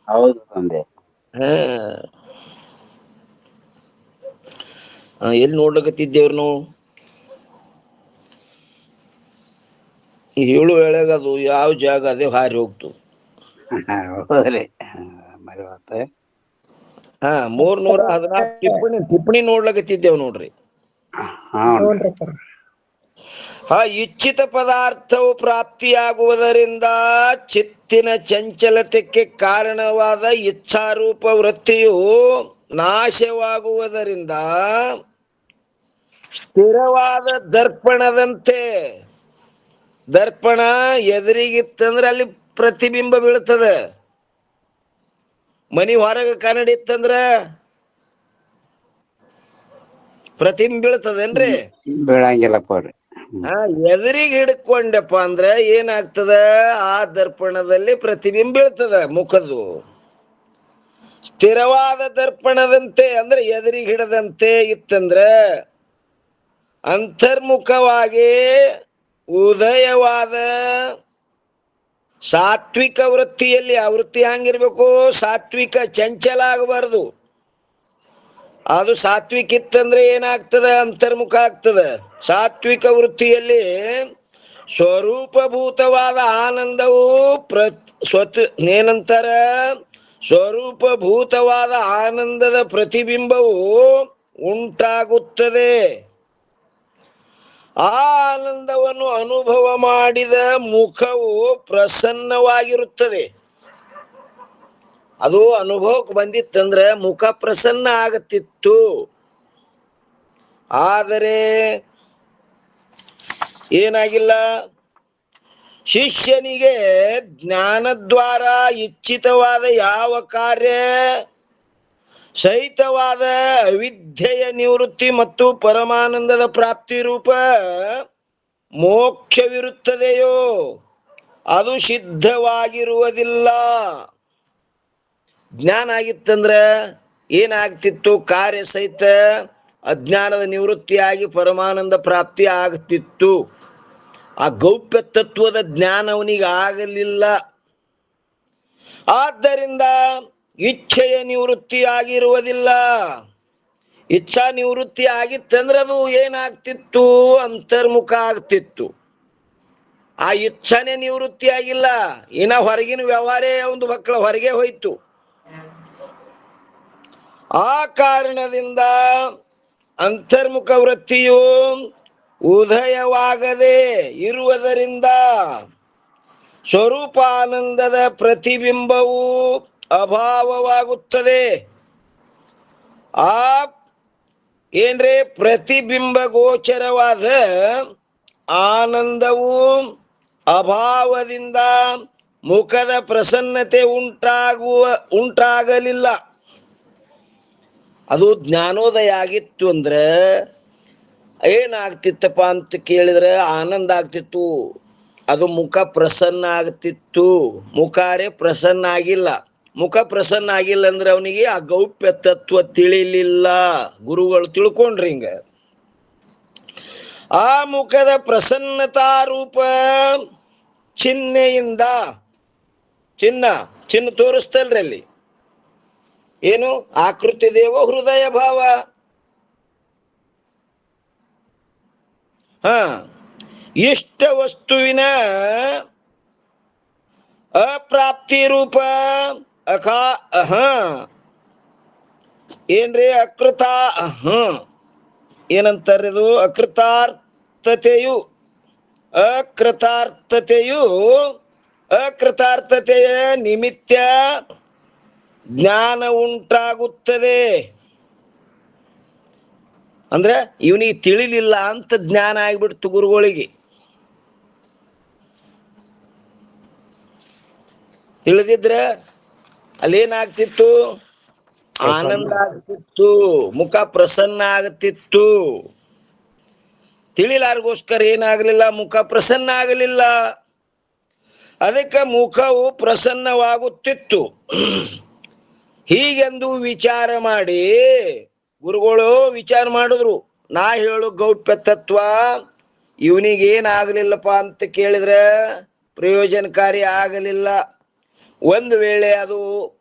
[SPEAKER 2] ಹೌದು ತಂದೆ.
[SPEAKER 1] ಎಲ್ಲಿ ನೋಡ್ಲಕತ್ತಿದ್ದೇವ್ರಿ ನಾವು? ಹೇಳು ಎಳೆಗದು ಯಾವ ಜಾಗ ಅದೇ ಹಾರಿ ಹೋಗ್ತು.
[SPEAKER 2] ಹೌದ್ರಿ. ಮರಿವತ್ತ
[SPEAKER 1] 314 ಟಿಪ್ಪಣಿ ನೋಡ್ಲಕತ್ತಿದ್ದೇವ್ ನೋಡ್ರಿ. ಇಚ್ಛಿತ ಪದಾರ್ಥವು ಪ್ರಾಪ್ತಿಯಾಗುವುದರಿಂದ ಚಿತ್ತಿನ ಚಂಚಲತೆಗೆ ಕಾರಣವಾದ ಇಚ್ಛಾರೂಪ ವೃತ್ತಿಯು ನಾಶವಾಗುವುದರಿಂದ ಸ್ಥಿರವಾದ ದರ್ಪಣದಂತೆ, ದರ್ಪಣ ಎದುರಿಗಿತ್ತಂದ್ರೆ ಅಲ್ಲಿ ಪ್ರತಿಬಿಂಬ ಬೀಳ್ತದ. ಮನಿ ಹೊರಗೆ ಕನ್ನಡಿ ಇತ್ತಂದ್ರ ಪ್ರತಿಬಿಂಬ ಬೀಳ್ತದೇನ್ರಿ?
[SPEAKER 2] ಬೀಳಂಗಿಲ್ಲಪ್ಪ ಅವ್ರಿ.
[SPEAKER 1] ಎದುರಿಗೆ ಹಿಡ್ಕೊಂಡಪ್ಪ ಅಂದ್ರ ಏನಾಗ್ತದ? ಆ ದರ್ಪಣದಲ್ಲಿ ಪ್ರತಿಬಿಂಬ ಬೀಳ್ತದ ಮುಖದ್ದು. ಸ್ಥಿರವಾದ ದರ್ಪಣದಂತೆ ಅಂದ್ರೆ ಎದುರಿಗೆ ಹಿಡದಂತೆ ಇತ್ತಂದ್ರ ಅಂತರ್ಮುಖವಾಗಿ ಉದಯವಾದ ಸಾತ್ವಿಕ ವೃತ್ತಿಯಲ್ಲಿ, ಆ ವೃತ್ತಿ ಹಂಗಿರ್ಬೇಕು, ಸಾತ್ವಿಕ ಚಂಚಲ ಆಗಬಾರ್ದು. ಅದು ಸಾತ್ವಿಕ ಇತ್ತಂದ್ರೆ ಏನಾಗ್ತದ? ಅಂತರ್ಮುಖ ಆಗ್ತದ. ಸಾತ್ವಿಕ ವೃತ್ತಿಯಲ್ಲಿ ಸ್ವರೂಪಭೂತವಾದ ಆನಂದವು ಏನಂತಾರ? ಸ್ವರೂಪಭೂತವಾದ ಆನಂದದ ಪ್ರತಿಬಿಂಬವು ಉಂಟಾಗುತ್ತದೆ. ಆ ಆನಂದವನ್ನು ಅನುಭವ ಮಾಡಿದ ಮುಖವು ಪ್ರಸನ್ನವಾಗಿರುತ್ತದೆ. ಅದು ಅನುಭವಕ್ಕೆ ಬಂದಿತ್ತಂದ್ರೆ ಮುಖ ಪ್ರಸನ್ನ ಆಗತ್ತಿತ್ತು. ಆದರೆ ಏನಾಗಿಲ್ಲ, ಶಿಷ್ಯನಿಗೆ ಜ್ಞಾನದ್ವಾರ ಇಚ್ಛಿತವಾದ ಯಾವ ಕಾರ್ಯ ಸಹಿತವಾದ ಅವಿದ್ಯೆಯ ನಿವೃತ್ತಿ ಮತ್ತು ಪರಮಾನಂದದ ಪ್ರಾಪ್ತಿ ರೂಪ ಮೋಕ್ಷವಿರುತ್ತದೆಯೋ ಅದು ಸಿದ್ಧವಾಗಿರುವುದಿಲ್ಲ. ಜ್ಞಾನ ಆಗಿತ್ತಂದ್ರ ಏನಾಗ್ತಿತ್ತು? ಕಾರ್ಯ ಸಹಿತ ಅಜ್ಞಾನದ ನಿವೃತ್ತಿಯಾಗಿ ಪರಮಾನಂದ ಪ್ರಾಪ್ತಿ ಆಗ್ತಿತ್ತು. ಆ ಗೌಪ್ಯ ತತ್ವದ ಜ್ಞಾನ ಅವನಿಗೆ ಆಗಲಿಲ್ಲ. ಆದ್ದರಿಂದ ಇಚ್ಛೆಯ ನಿವೃತ್ತಿ ಆಗಿರುವುದಿಲ್ಲ. ಇಚ್ಛಾ ನಿವೃತ್ತಿ ಆಗಿತ್ತಂದ್ರೆ ಅದು ಏನಾಗ್ತಿತ್ತು? ಅಂತರ್ಮುಖ ಆಗ್ತಿತ್ತು. ಆ ಇಚ್ಛಾನೇ ನಿವೃತ್ತಿ ಆಗಿಲ್ಲ, ಇನ್ನ ಹೊರಗಿನ ವ್ಯವಹಾರೇ ಒಂದು ಮಕ್ಕಳ ಹೊರಗೆ ಹೋಯ್ತು. ಆ ಕಾರಣದಿಂದ ಅಂತರ್ಮುಖ ವೃತ್ತಿಯು ಉದಯವಾಗದೆ ಇರುವುದರಿಂದ ಸ್ವರೂಪಾನಂದದ ಪ್ರತಿಬಿಂಬವು ಅಭಾವವಾಗುತ್ತದೆ. ಆ ಏನ್ರಿ? ಪ್ರತಿಬಿಂಬ ಗೋಚರವಾದ ಆನಂದವು ಅಭಾವದಿಂದ ಮುಖದ ಪ್ರಸನ್ನತೆ ಉಂಟಾಗಲಿಲ್ಲ. ಅದು ಜ್ಞಾನೋದಯ ಆಗಿತ್ತು ಅಂದ್ರೆ ಏನಾಗ್ತಿತ್ತಪ್ಪ ಅಂತ ಕೇಳಿದ್ರೆ ಆನಂದ ಆಗ್ತಿತ್ತು. ಅದು ಮುಖ ಪ್ರಸನ್ನ ಆಗ್ತಿತ್ತು. ಮುಖಾರೆ ಪ್ರಸನ್ನ ಆಗಿಲ್ಲ. ಮುಖ ಪ್ರಸನ್ನ ಆಗಿಲ್ಲ ಅಂದ್ರೆ ಅವನಿಗೆ ಆ ಗೌಪ್ಯ ತತ್ವ ತಿಳಿಲಿಲ್ಲ. ಗುರುಗಳು ತಿಳ್ಕೊಂಡ್ರಿ ಹಿಂಗ. ಆ ಮುಖದ ಪ್ರಸನ್ನತಾ ರೂಪ ಚಿಹ್ನೆಯಿಂದ, ಚಿನ್ನ ತೋರಿಸ್ತಲ್ರಿ ಅಲ್ಲಿ, ಏನು? ಆಕೃತಿ ದೇವ ಹೃದಯ ಭಾವ. ಇಷ್ಟ ವಸ್ತುವಿನ ಅಪ್ರಾಪ್ತಿ ರೂಪ ಏನ್ರಿ? ಅಕೃತ ಏನಂತಾರೆ ಇದು ಅಕೃತಾರ್ಥತೆಯು ಅಕೃತಾರ್ಥತೆಯ ನಿಮಿತ್ತ ಜ್ಞಾನ ಉಂಟಾಗುತ್ತದೆ. ಅಂದ್ರೆ ಇವನಿಗೆ ತಿಳಿಲಿಲ್ಲ ಅಂತ ಜ್ಞಾನ ಆಗ್ಬಿಡ್ತು ಗುರುಗಳಿಗೆ. ತಿಳಿದಿದ್ರೆ ಅಲ್ಲೇನಾಗ್ತಿತ್ತು? ಆನಂದ ಆಗ್ತಿತ್ತು, ಮುಖ ಪ್ರಸನ್ನ ಆಗತಿತ್ತು. ತಿಳಿಲಾರ್ಗೋಸ್ಕರ ಏನಾಗಲಿಲ್ಲ, ಮುಖ ಪ್ರಸನ್ನ ಆಗಲಿಲ್ಲ. ಅದಕ್ಕೆ ಮುಖವು ಪ್ರಸನ್ನವಾಗುತ್ತಿತ್ತು. ಹೀಗೆಂದು ವಿಚಾರ ಮಾಡಿ ಗುರುಗಳು ವಿಚಾರ ಮಾಡಿದ್ರು, ನಾ ಹೇಳು ಗೌಪ್ಯ ತತ್ವ ಇವನಿಗೇನಾಗಲಿಲ್ಲಪ್ಪ ಅಂತ ಕೇಳಿದ್ರೆ ಪ್ರಯೋಜನಕಾರಿ ಆಗಲಿಲ್ಲ. ಒಂದು ವೇಳೆ ಅದು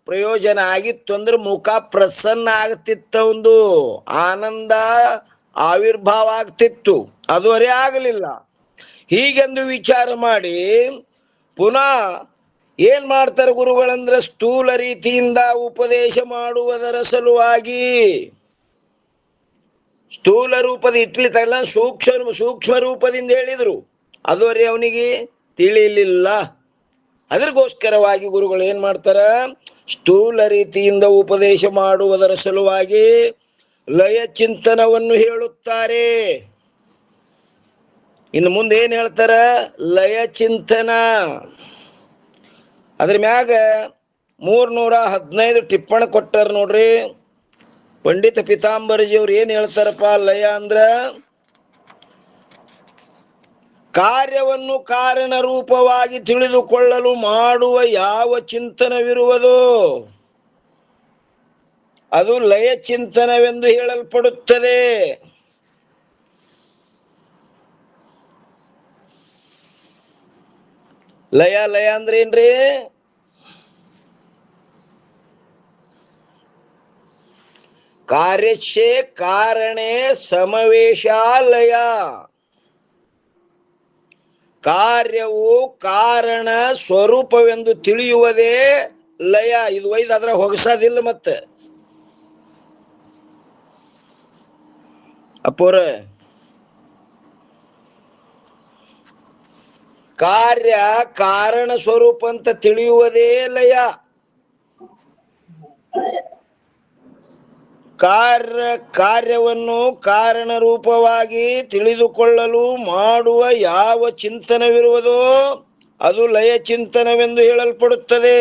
[SPEAKER 1] ಪ್ರಯೋಜನ ಆಗಿತ್ತು ಅಂದ್ರೆ ಮುಖ ಪ್ರಸನ್ನ ಆಗ್ತಿತ್ತು, ಒಂದು ಆನಂದ ಆವಿರ್ಭಾವ ಆಗ್ತಿತ್ತು. ಅದುವರೆ ಆಗಲಿಲ್ಲ. ಹೀಗೆಂದು ವಿಚಾರ ಮಾಡಿ ಪುನಃ ಏನ್ ಮಾಡ್ತಾರೆ ಗುರುಗಳಂದ್ರೆ ಸ್ಥೂಲ ರೀತಿಯಿಂದ ಉಪದೇಶ ಮಾಡುವುದರ ಸಲುವಾಗಿ ಸ್ಥೂಲ ರೂಪದ ಇಟ್ಲಿ ತಗಲ ಸೂಕ್ಷ್ಮ ರೂಪದಿಂದ ಹೇಳಿದ್ರು. ಅದುವರೆ ಅವನಿಗೆ ತಿಳಿಲಿಲ್ಲ. ಅದಕ್ಕೋಸ್ಕರವಾಗಿ ಗುರುಗಳು ಏನ್ ಮಾಡ್ತಾರ, ಸ್ಥೂಲ ರೀತಿಯಿಂದ ಉಪದೇಶ ಮಾಡುವುದರ ಸಲುವಾಗಿ ಲಯ ಚಿಂತನವನ್ನು ಹೇಳುತ್ತಾರೆ. ಇನ್ನು ಮುಂದೆ ಏನ್ ಹೇಳ್ತಾರ? ಲಯ ಚಿಂತನ. ಅದ್ರ ಮ್ಯಾಗ 315 ಟಿಪ್ಪಣಿ ಕೊಟ್ಟಾರ ನೋಡ್ರಿ. ಪಂಡಿತ ಪಿತಾಂಬರಜಿಯವ್ರು ಏನ್ ಹೇಳ್ತಾರಪ್ಪ ಲಯ ಅಂದ್ರ, ಕಾರ್ಯವನ್ನು ಕಾರಣ ರೂಪವಾಗಿ ತಿಳಿದುಕೊಳ್ಳಲು ಮಾಡುವ ಯಾವ ಚಿಂತನವಿರುವುದೋ ಅದು ಲಯ ಚಿಂತನವೆಂದು ಹೇಳಲ್ಪಡುತ್ತದೆ. ಲಯ ಅಂದ್ರೆ ಏನ್ರಿ? ಕಾರ್ಯಕ್ಕೆ ಕಾರಣೇ ಸಮವೇಶಾಲಯ. ಕಾರ್ಯವು ಕಾರಣ ಸ್ವರೂಪವೆಂದು ತಿಳಿಯುವುದೇ ಲಯ. ಇದು ಒಯ್ದು ಅದ್ರ ಹೊಗಸೋದಿಲ್ಲ. ಮತ್ತೆ ಅಪ್ಪೋರ ಕಾರ್ಯ ಕಾರಣ ಸ್ವರೂಪ ಅಂತ ತಿಳಿಯುವುದೇ ಲಯ. ಕಾರ್ಯವನ್ನು ಕಾರಣ ರೂಪವಾಗಿ ತಿಳಿದುಕೊಳ್ಳಲು ಮಾಡುವ ಯಾವ ಚಿಂತನವಿರುವುದೋ ಅದು ಲಯ ಚಿಂತನವೆಂದು ಹೇಳಲ್ಪಡುತ್ತದೆ.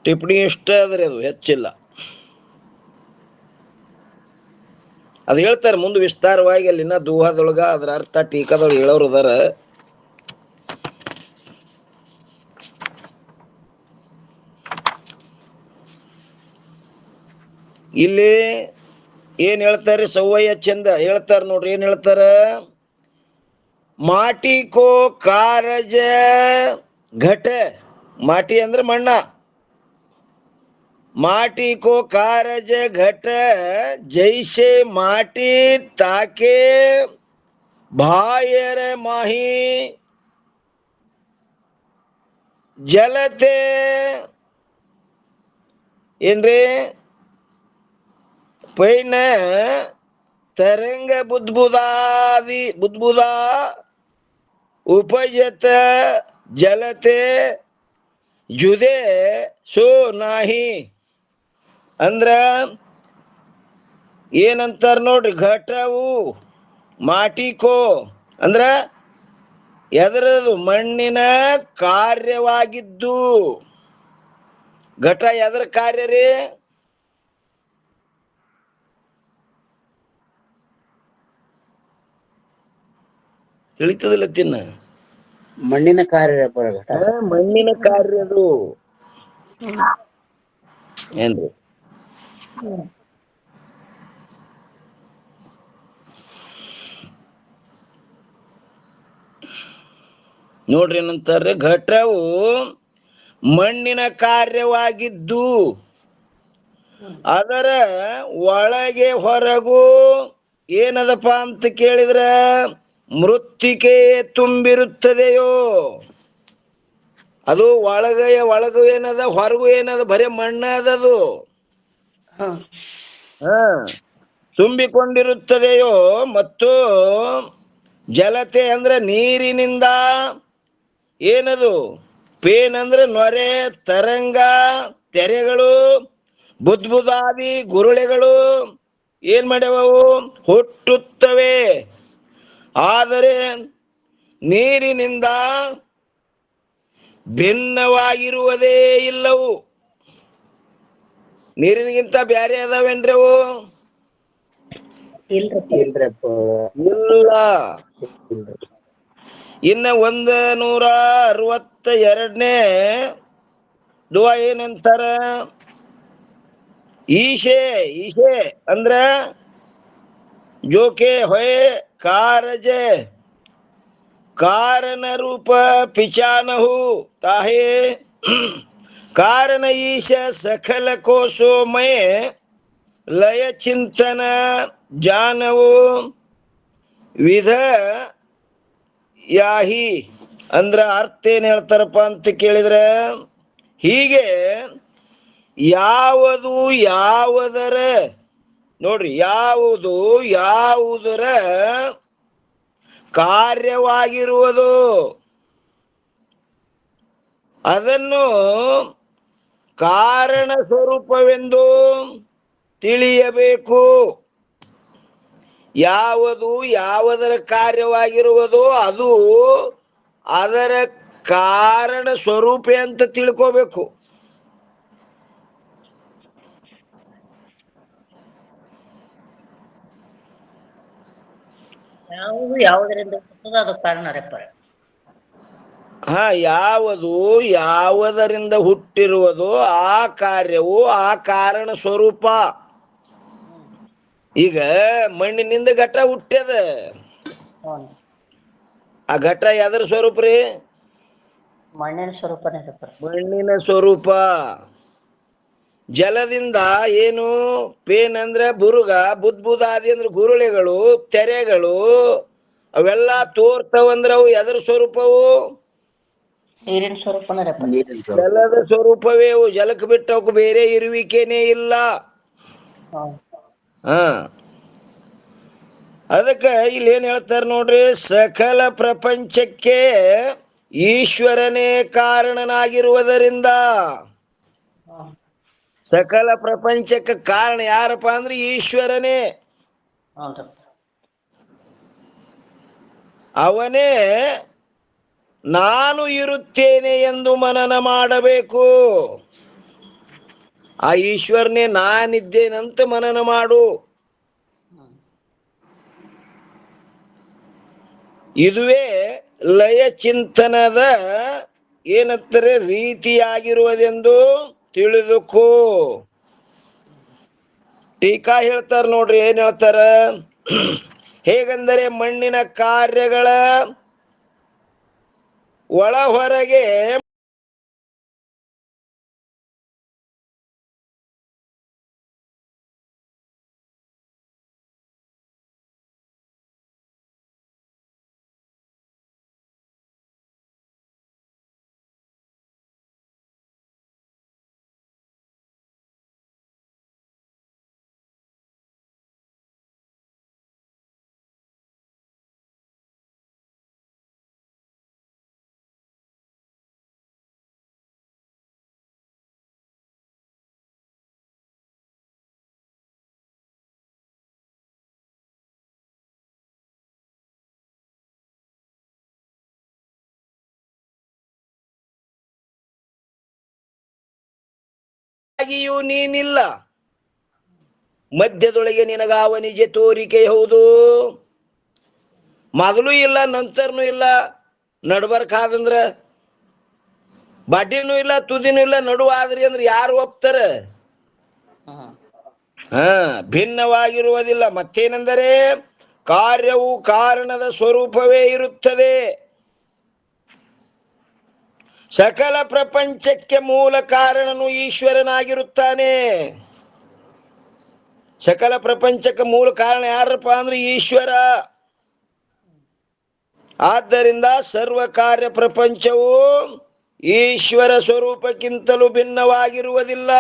[SPEAKER 1] ಟಿಪ್ಪಣಿ ಇಷ್ಟ ಆದ್ರೆ ಅದು ಹೆಚ್ಚಿಲ್ಲ. ಅದು ಹೇಳ್ತಾರೆ ಮುಂದೆ ವಿಸ್ತಾರವಾಗಿ ಅಲ್ಲಿನ ದೂಹದೊಳಗ ಅದ್ರ ಅರ್ಥ ಟೀಕಾದೊಳಗೆ ಹೇಳೋರು ಅದಾರ. ಇಲ್ಲಿ ಏನ್ ಹೇಳ್ತಾರೆ? ಸೌವಯ್ಯ ಚಂದ ಹೇಳ್ತಾರ ನೋಡ್ರಿ. ಏನ್ ಹೇಳ್ತಾರ? ಮಾಟಿ ಕೋ ಕಾರಜ ಘಟ. ಮಾಟಿ ಅಂದ್ರೆ ಮಣ್ಣ. माटी को कारज घट जैसे माटी ताके भायर माही जलते ಏನ್ರಿ ಪೈನ ತರಂಗ ಬುದ್ಬುದಾ ಉಪಜತ ಜಲತೆ ಜುದೆ ಸೋ ನಾಹಿ. ಅಂದ್ರ ಏನಂತಾರ ನೋಡ್ರಿ, ಘಟವು ಮಾಟಿಕೋ ಅಂದ್ರ ಎದರದು ಮಣ್ಣಿನ ಕಾರ್ಯವಾಗಿದ್ದು. ಘಟ ಎದರ ಕಾರ್ಯ ರೀ? ತಿಳಿತದಿಲ್ಲ ತಿನ್ನ
[SPEAKER 2] ಮಣ್ಣಿನ ಕಾರ್ಯ.
[SPEAKER 1] ಮಣ್ಣಿನ ಕಾರ್ಯ ಅದು ಏನ್ರಿ? ನೋಡ್ರಿ ಏನಂತಾರೆ, ಘಟವು ಮಣ್ಣಿನ ಕಾರ್ಯವಾಗಿದ್ದು ಅದರ ಒಳಗೆ ಹೊರಗೂ ಏನದಪ್ಪ ಅಂತ ಕೇಳಿದ್ರ ಮೃತ್ತಿಕೆ ತುಂಬಿರುತ್ತದೆಯೋ. ಅದು ಒಳಗು ಏನದ, ಹೊರಗು ಏನದ, ಬರೇ ಮಣ್ಣ ಅದದು. ತುಂಬಿಕೊಂಡಿರುತ್ತದೆಯೋ ಮತ್ತು ಜಲತೆ ಅಂದ್ರೆ ನೀರಿನಿಂದ ಏನದು ಪೇನ್ ಅಂದ್ರೆ ನೊರೆ, ತರಂಗ, ತೆರೆಗಳು, ಬುದ್ಬುದಾದಿ ಗುರುಳೆಗಳು ಏನ್ ಮಾಡ್ಯಾವವು ಹುಟ್ಟುತ್ತವೆ. ಆದರೆ ನೀರಿನಿಂದ ಭಿನ್ನವಾಗಿರುವುದೇ ಇಲ್ಲವು. ನೀರಿನಿಗಿಂತ ಬ್ಯಾರೆ ಅದಾವೇನ್ರಿ ಅವು?
[SPEAKER 2] ಇಲ್ರಪ್ಪ.
[SPEAKER 1] ಇಲ್ಲ. ಇನ್ನ 162ನೇ ದುವಾ ಏನಂತಾರ? ಈಶೆ ಈಶೆ ಅಂದ್ರ ಜೋಕೆ ಹೊಯ್ ಕಾರಜೆ ಕಾರಣ ರೂಪ ಪಿಚಾನಹು ತಾಹೇ ಕಾರಣ ಈಶ ಸಕಲ ಕೋಶೋಮಯ ಲಯ ಚಿಂತನ ಜಾನವು ವಿಧ ಯಾಹಿ ಅಂದ್ರ ಅರ್ಥ ಏನ್ ಹೇಳ್ತಾರಪ್ಪ ಅಂತ ಕೇಳಿದ್ರೆ, ಹೀಗೆ ಯಾವುದು ಯಾವುದರ ನೋಡ್ರಿ, ಯಾವುದು ಯಾವುದರ ಕಾರ್ಯವಾಗಿರುವುದು ಅದನ್ನು ಕಾರಣ ಸ್ವರೂಪವೆಂದು ತಿಳಿಯಬೇಕು. ಯಾವುದು ಯಾವುದರ ಕಾರ್ಯವಾಗಿರುವುದೋ ಅದು ಅದರ ಕಾರಣ ಸ್ವರೂಪ ಅಂತ ತಿಳ್ಕೋಬೇಕು.
[SPEAKER 4] ಯಾವುದು ಯಾವುದರಿಂದ ಹುಟ್ಟುತ್ತದೋ ಅದು ಕಾರಣ ರೆಪ್ಪರೆ.
[SPEAKER 1] ಯಾವುದು ಯಾವುದರಿಂದ ಹುಟ್ಟಿರುವುದೋ ಆ ಕಾರ್ಯವು ಆ ಕಾರಣ ಸ್ವರೂಪ. ಈಗ ಮಣ್ಣಿನಿಂದ ಘಟ ಹುಟ್ಟ್ಯದ, ಆ ಘಟ ಯಾವ್ದ್ರ ಸ್ವರೂಪ ರೀ?
[SPEAKER 4] ಮಣ್ಣಿನ ಸ್ವರೂಪನೇ ರೆಪ್ಪರೆ.
[SPEAKER 1] ಮಣ್ಣಿನ ಸ್ವರೂಪ. ಜಲದಿಂದ ಏನು ಪೇನ್ ಅಂದ್ರೆ ಬುರುಗ, ಬುದ್ಬುದಾದಿ ಅಂದ್ರೆ ಗುರುಳೆಗಳು, ತೆರೆಗಳು ಅವೆಲ್ಲ ತೋರ್ತಾವಂದ್ರ ಅವು ಎದರ ಸ್ವರೂಪವು?
[SPEAKER 4] ನೀರಿನ ಸ್ವರೂಪನೇ ರೆಪ್ಪರೆ.
[SPEAKER 1] ಜಲದ ಸ್ವರೂಪವೇ ಅವು. ಜಲಕ್ಕೆ ಬಿಟ್ಟು ಅವಕ್ಕೆ ಬೇರೆ ಇರುವಿಕೆನೇ ಇಲ್ಲ. ಅದಕ್ಕೆ ಇಲ್ಲಿ ಏನ್ ಹೇಳ್ತಾರೆ ನೋಡ್ರಿ, ಸಕಲ ಪ್ರಪಂಚಕ್ಕೆ ಈಶ್ವರನೇ ಕಾರಣನಾಗಿರುವುದರಿಂದ, ಸಕಲ ಪ್ರಪಂಚಕ್ಕೆ ಕಾರಣ ಯಾರಪ್ಪ ಅಂದ್ರೆ ಈಶ್ವರನೇ. ಅವನೇ ನಾನು ಇರುತ್ತೇನೆ ಎಂದು ಮನನ ಮಾಡಬೇಕು. ಆ ಈಶ್ವರನೇ ನಾನಿದ್ದೇನಂತ ಮನನ ಮಾಡು. ಇದುವೇ ಲಯ ಚಿಂತನದ ಏನಂತಾರೆ ರೀತಿಯಾಗಿರುವುದೆಂದು ತಿಳಿದುಕೋ. ಟೀಕಾ ಹೇಳ್ತಾರ ನೋಡ್ರಿ, ಏನ್ ಹೇಳ್ತಾರ? ಹೇಗೆಂದರೆ ಮಣ್ಣಿನ ಕಾರ್ಯಗಳ ಒಳ ಹೊರಗೆ ನೀನಿಲ್ಲ, ಮಧ್ಯದೊಳಗೆ ನಿನಗಾವ ನಿಜ ತೋರಿಕೆ ಹೌದು. ಮೊದಲು ಇಲ್ಲ ನಂತರನು ಇಲ್ಲ, ನಡ್ಬರ್ಕಾದಂದ್ರ ಬಡ್ಡಿನೂ ಇಲ್ಲ ತುದಿನೂ ಇಲ್ಲ, ನಡುವಾದ್ರಿ ಅಂದ್ರೆ ಯಾರು ಒಪ್ತಾರ? ಭಿನ್ನವಾಗಿರುವುದಿಲ್ಲ. ಮತ್ತೇನೆಂದರೆ ಕಾರ್ಯವು ಕಾರಣದ ಸ್ವರೂಪವೇ ಇರುತ್ತದೆ. ಸಕಲ ಪ್ರಪಂಚಕ್ಕೆ ಮೂಲ ಕಾರಣನು ಈಶ್ವರನಾಗಿರುತ್ತಾನೆ. ಸಕಲ ಪ್ರಪಂಚಕ್ಕೆ ಮೂಲ ಕಾರಣ ಯಾರಪ್ಪ ಅಂದ್ರೆ ಈಶ್ವರ. ಆದ್ದರಿಂದ ಸರ್ವ ಕಾರ್ಯ ಪ್ರಪಂಚವು ಈಶ್ವರ ಸ್ವರೂಪಕ್ಕಿಂತಲೂ ಭಿನ್ನವಾಗಿರುವುದಿಲ್ಲ.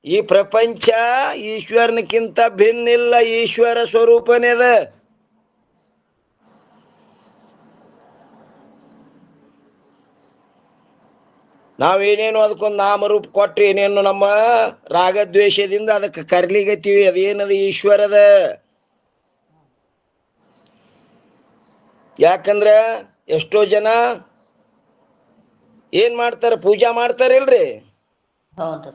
[SPEAKER 1] ಈ ಪ್ರಪಂಚ ಈಶ್ವರನಕ್ಕಿಂತ ಭಿನ್ನಿಲ್ಲ, ಈಶ್ವರ ಸ್ವರೂಪನೇ ಅದ. ನಾವೇನೇನು ಅದಕ್ಕೊಂದು ನಾಮರೂಪ ಕೊಟ್ಟು ಏನೇನು ನಮ್ಮ ರಾಗದ್ವೇಷದಿಂದ ಅದಕ್ಕೆ ಕರ್ಲಿಗತ್ತೀವಿ. ಅದೇನದ ಈಶ್ವರದ. ಯಾಕಂದ್ರ ಎಷ್ಟೋ ಜನ ಏನ್ ಮಾಡ್ತಾರ, ಪೂಜಾ ಮಾಡ್ತಾರಿಲ್ರಿ.
[SPEAKER 4] ಹೌದು.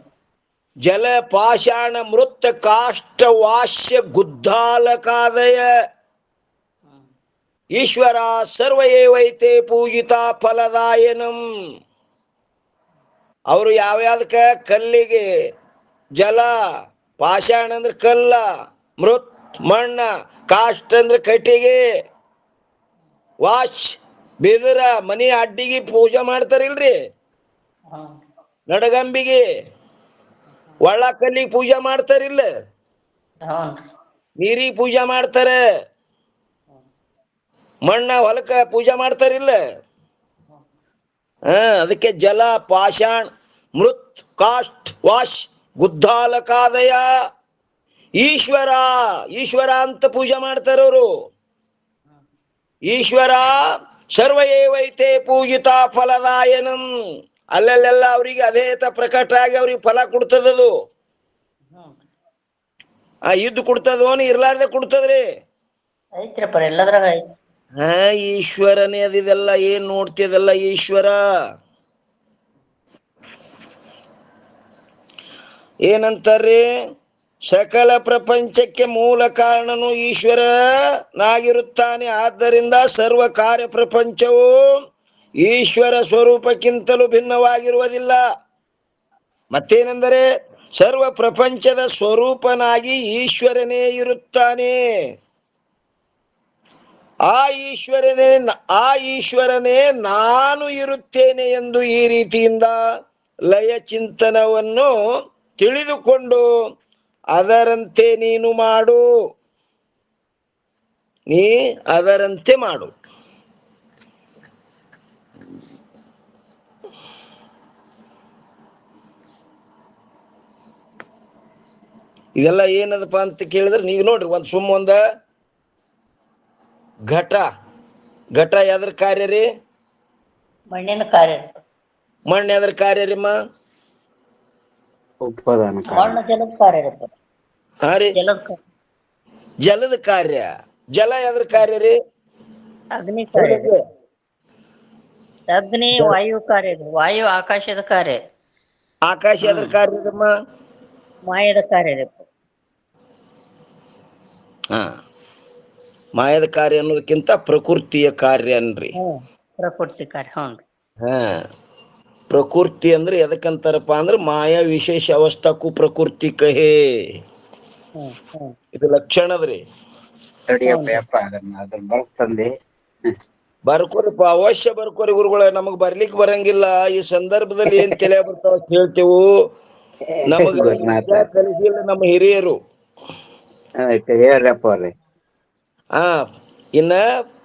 [SPEAKER 1] ಜಲ ಪಾಷಾಣ ಮೃತ ಕಾಷ್ಟ ವಾಶ್ಯ ಗುದ್ದಾಲಕಾದಯ ಈಶ್ವರ ಸರ್ವ ಏವೈತೆ ಪೂಜಿತ ಫಲದಾಯನಂ. ಅವರು ಯಾವ್ಯಾವ್ದಕ್ಕ, ಕಲ್ಲಿಗೆ ಜಲ, ಪಾಷಾಣ ಅಂದ್ರೆ ಕಲ್ಲ, ಮೃತ್ ಮಣ್ಣ, ಕಾಷ್ಟ ಅಂದ್ರೆ ಕಟ್ಟಿಗೆ, ವಾಶ್ ಬಿದಿರ, ಮನಿ ಅಡ್ಡಿಗೆ ಪೂಜೆ ಮಾಡ್ತಾರಿಲ್ರಿ. ನಡಗಂಬಿಗೆ ಒಳ್ಳ ಕಲ್ಲಿಗೆ ಪೂಜೆ ಮಾಡ್ತಾರಿಲ್ಲ, ನೀರಿಗೆ ಪೂಜೆ ಮಾಡ್ತಾರೆ, ಮಣ್ಣ ಹೊಲಕ್ಕ ಪೂಜೆ ಮಾಡ್ತಾರಿಲ್ಲ. ಅದಕ್ಕೆ ಜಲ ಪಾಷಾಣ್ ಮೃತ್ ಕಾಷ್ಠ ವಾಶ್ ಗುದ್ದಾಲಕಾದಯ ಈಶ್ವರ ಈಶ್ವರ ಅಂತ ಪೂಜೆ ಮಾಡ್ತಾರವರು. ಈಶ್ವರ ಸರ್ವ ಏವೈತೆ ಪೂಜಿತ ಫಲದಾಯನಂ. ಅಲ್ಲೆಲ್ಲ ಅವ್ರಿಗೆ ಅದೇ ಪ್ರಕಟ ಆಗಿ ಅವ್ರಿಗೆ ಫಲ ಕೊಡ್ತದದು. ಇದ್ದು ಕೊಡ್ತದೋನು ಇರ್ಲಾರ್ದೆ ಕೊಡ್ತದ್ರಿ.
[SPEAKER 4] ಎಲ್ಲದ್ರಾಗ
[SPEAKER 1] ಈಶ್ವರನೇ ಅದಿದೆಲ್ಲ ಏನ್ ನೋಡ್ತಿದೆಲ್ಲ ಈಶ್ವರ. ಏನಂತಾರ್ರಿ, ಸಕಲ ಪ್ರಪಂಚಕ್ಕೆ ಮೂಲ ಕಾರಣನು ಈಶ್ವರನಾಗಿರುತ್ತಾನೆ. ಆದ್ದರಿಂದ ಸರ್ವ ಕಾರ್ಯ ಪ್ರಪಂಚವು ಈಶ್ವರ ಸ್ವರೂಪಕ್ಕಿಂತಲೂ ಭಿನ್ನವಾಗಿರುವುದಿಲ್ಲ. ಮತ್ತೇನೆಂದರೆ ಸರ್ವ ಪ್ರಪಂಚದ ಸ್ವರೂಪನಾಗಿ ಈಶ್ವರನೇ ಇರುತ್ತಾನೆ. ಆ ಈಶ್ವರನೇ ನಾನು ಇರುತ್ತೇನೆ ಎಂದು ಈ ರೀತಿಯಿಂದ ಲಯ ಚಿಂತನವನ್ನು ತಿಳಿದುಕೊಂಡು ಅದರಂತೆ ನೀನು ಮಾಡು, ನೀ ಅದರಂತೆ ಮಾಡು. ಇದೆಲ್ಲ ಏನದಪ್ಪ ಅಂತ ಕೇಳಿದ್ರೆ, ನೀವು ನೋಡ್ರಿ, ಒಂದ ಘಟ ಯಾವ್ದ್ರ ಕಾರ್ಯ ರೀ?
[SPEAKER 4] ಮಣ್ಣಿನ ಕಾರ್ಯ.
[SPEAKER 1] ಮಣ್ಣು ಯಾವ್ದ್ರ ಕಾರ್ಯ ರೀಮ್ಮ?
[SPEAKER 4] ಮಣ್ಣು ಜಲದ ಕಾರ್ಯ.
[SPEAKER 1] ಹಾ ರೀ, ಜಲದ ಕಾರ್ಯ. ಜಲ ಯಾವ್ದ್ರ ಕಾರ್ಯ ರೀ?
[SPEAKER 4] ಅಗ್ನಿ ಕಾರ್ಯ. ಅಗ್ನಿ ವಾಯು ಕಾರ್ಯ. ವಾಯು ಆಕಾಶದ ಕಾರ್ಯ.
[SPEAKER 1] ಆಕಾಶ ಯಾವ್ದ್ರ ಕಾರ್ಯ ರಮ್ಮ?
[SPEAKER 4] ಮಾಯದ ಕಾರ್ಯ.
[SPEAKER 1] ಮಾಯದ ಕಾರ್ಯ ಅನ್ನೋದಕ್ಕಿಂತ ಪ್ರಕೃತಿಯ ಕಾರ್ಯ ಅನ್ರಿ.
[SPEAKER 4] ಪ್ರಕೃತಿ ಕಾರ್ಯ.
[SPEAKER 1] ಪ್ರಕೃತಿ ಅಂದ್ರೆ ಎದಕ್ಕಂತಾರಪ್ಪ ಅಂದ್ರೆ ಮಾಯಾ ವಿಶೇಷ ಅವಸ್ಥಾಕು ಪ್ರಕೃತಿ ಕಹೇ. ಇದು ಲಕ್ಷಣದ್ರಿ. ಬರ್ಕೋರಿಪ್ಪ, ಅವಶ್ಯ ಬರ್ಕೋರಿ ಗುರುಗಳ. ನಮಗ್ ಬರ್ಲಿಕ್ ಬರಂಗಿಲ್ಲ. ಈ ಸಂದರ್ಭದಲ್ಲಿ ಏನ್ ತಲೆ ಬರ್ತಾವ ಹೇಳ್ತೇವು. ನಮಗ ಕಲಿಸಿಲ್ಲ ನಮ್ಮ ಹಿರಿಯರು. ಇನ್ನ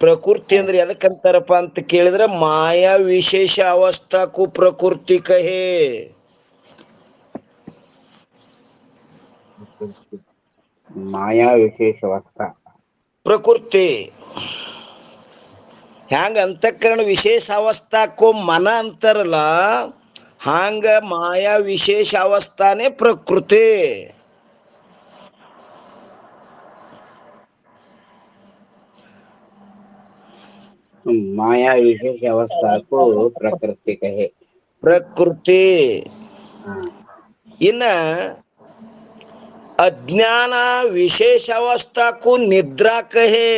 [SPEAKER 1] ಪ್ರಕೃತಿ ಅಂದ್ರೆ ಎದಕ್ಕಂತಾರಪ್ಪ ಅಂತ ಕೇಳಿದ್ರೆ ಮಾಯಾ ವಿಶೇಷ ಅವಸ್ಥಾಕು ಪ್ರಕೃತಿ ಕಹೇ.
[SPEAKER 2] ಮಾಯಾ ವಿಶೇಷ ಅವಸ್ಥಾ
[SPEAKER 1] ಪ್ರಕೃತಿ ಹ್ಯಾಂಗ ಅಂತಃಕರಣ ವಿಶೇಷ ಅವಸ್ಥಾಕು ಮನ ಅಂತಾರಲ್ಲ, ಹಾಂಗ ಮಾಯಾ ವಿಶೇಷ ಅವಸ್ಥಾನೇ ಪ್ರಕೃತಿ.
[SPEAKER 2] ಮಾಯಾ ವಿಶೇಷ ಅವಸ್ಥಾಕು ಪ್ರಕೃತಿ ಕಹೆ.
[SPEAKER 1] ಪ್ರಕೃತಿ. ಇನ್ನ ಅಜ್ಞಾನ ವಿಶೇಷ ಅವಸ್ಥಾಕು ನಿದ್ರಾ ಕಹೆ.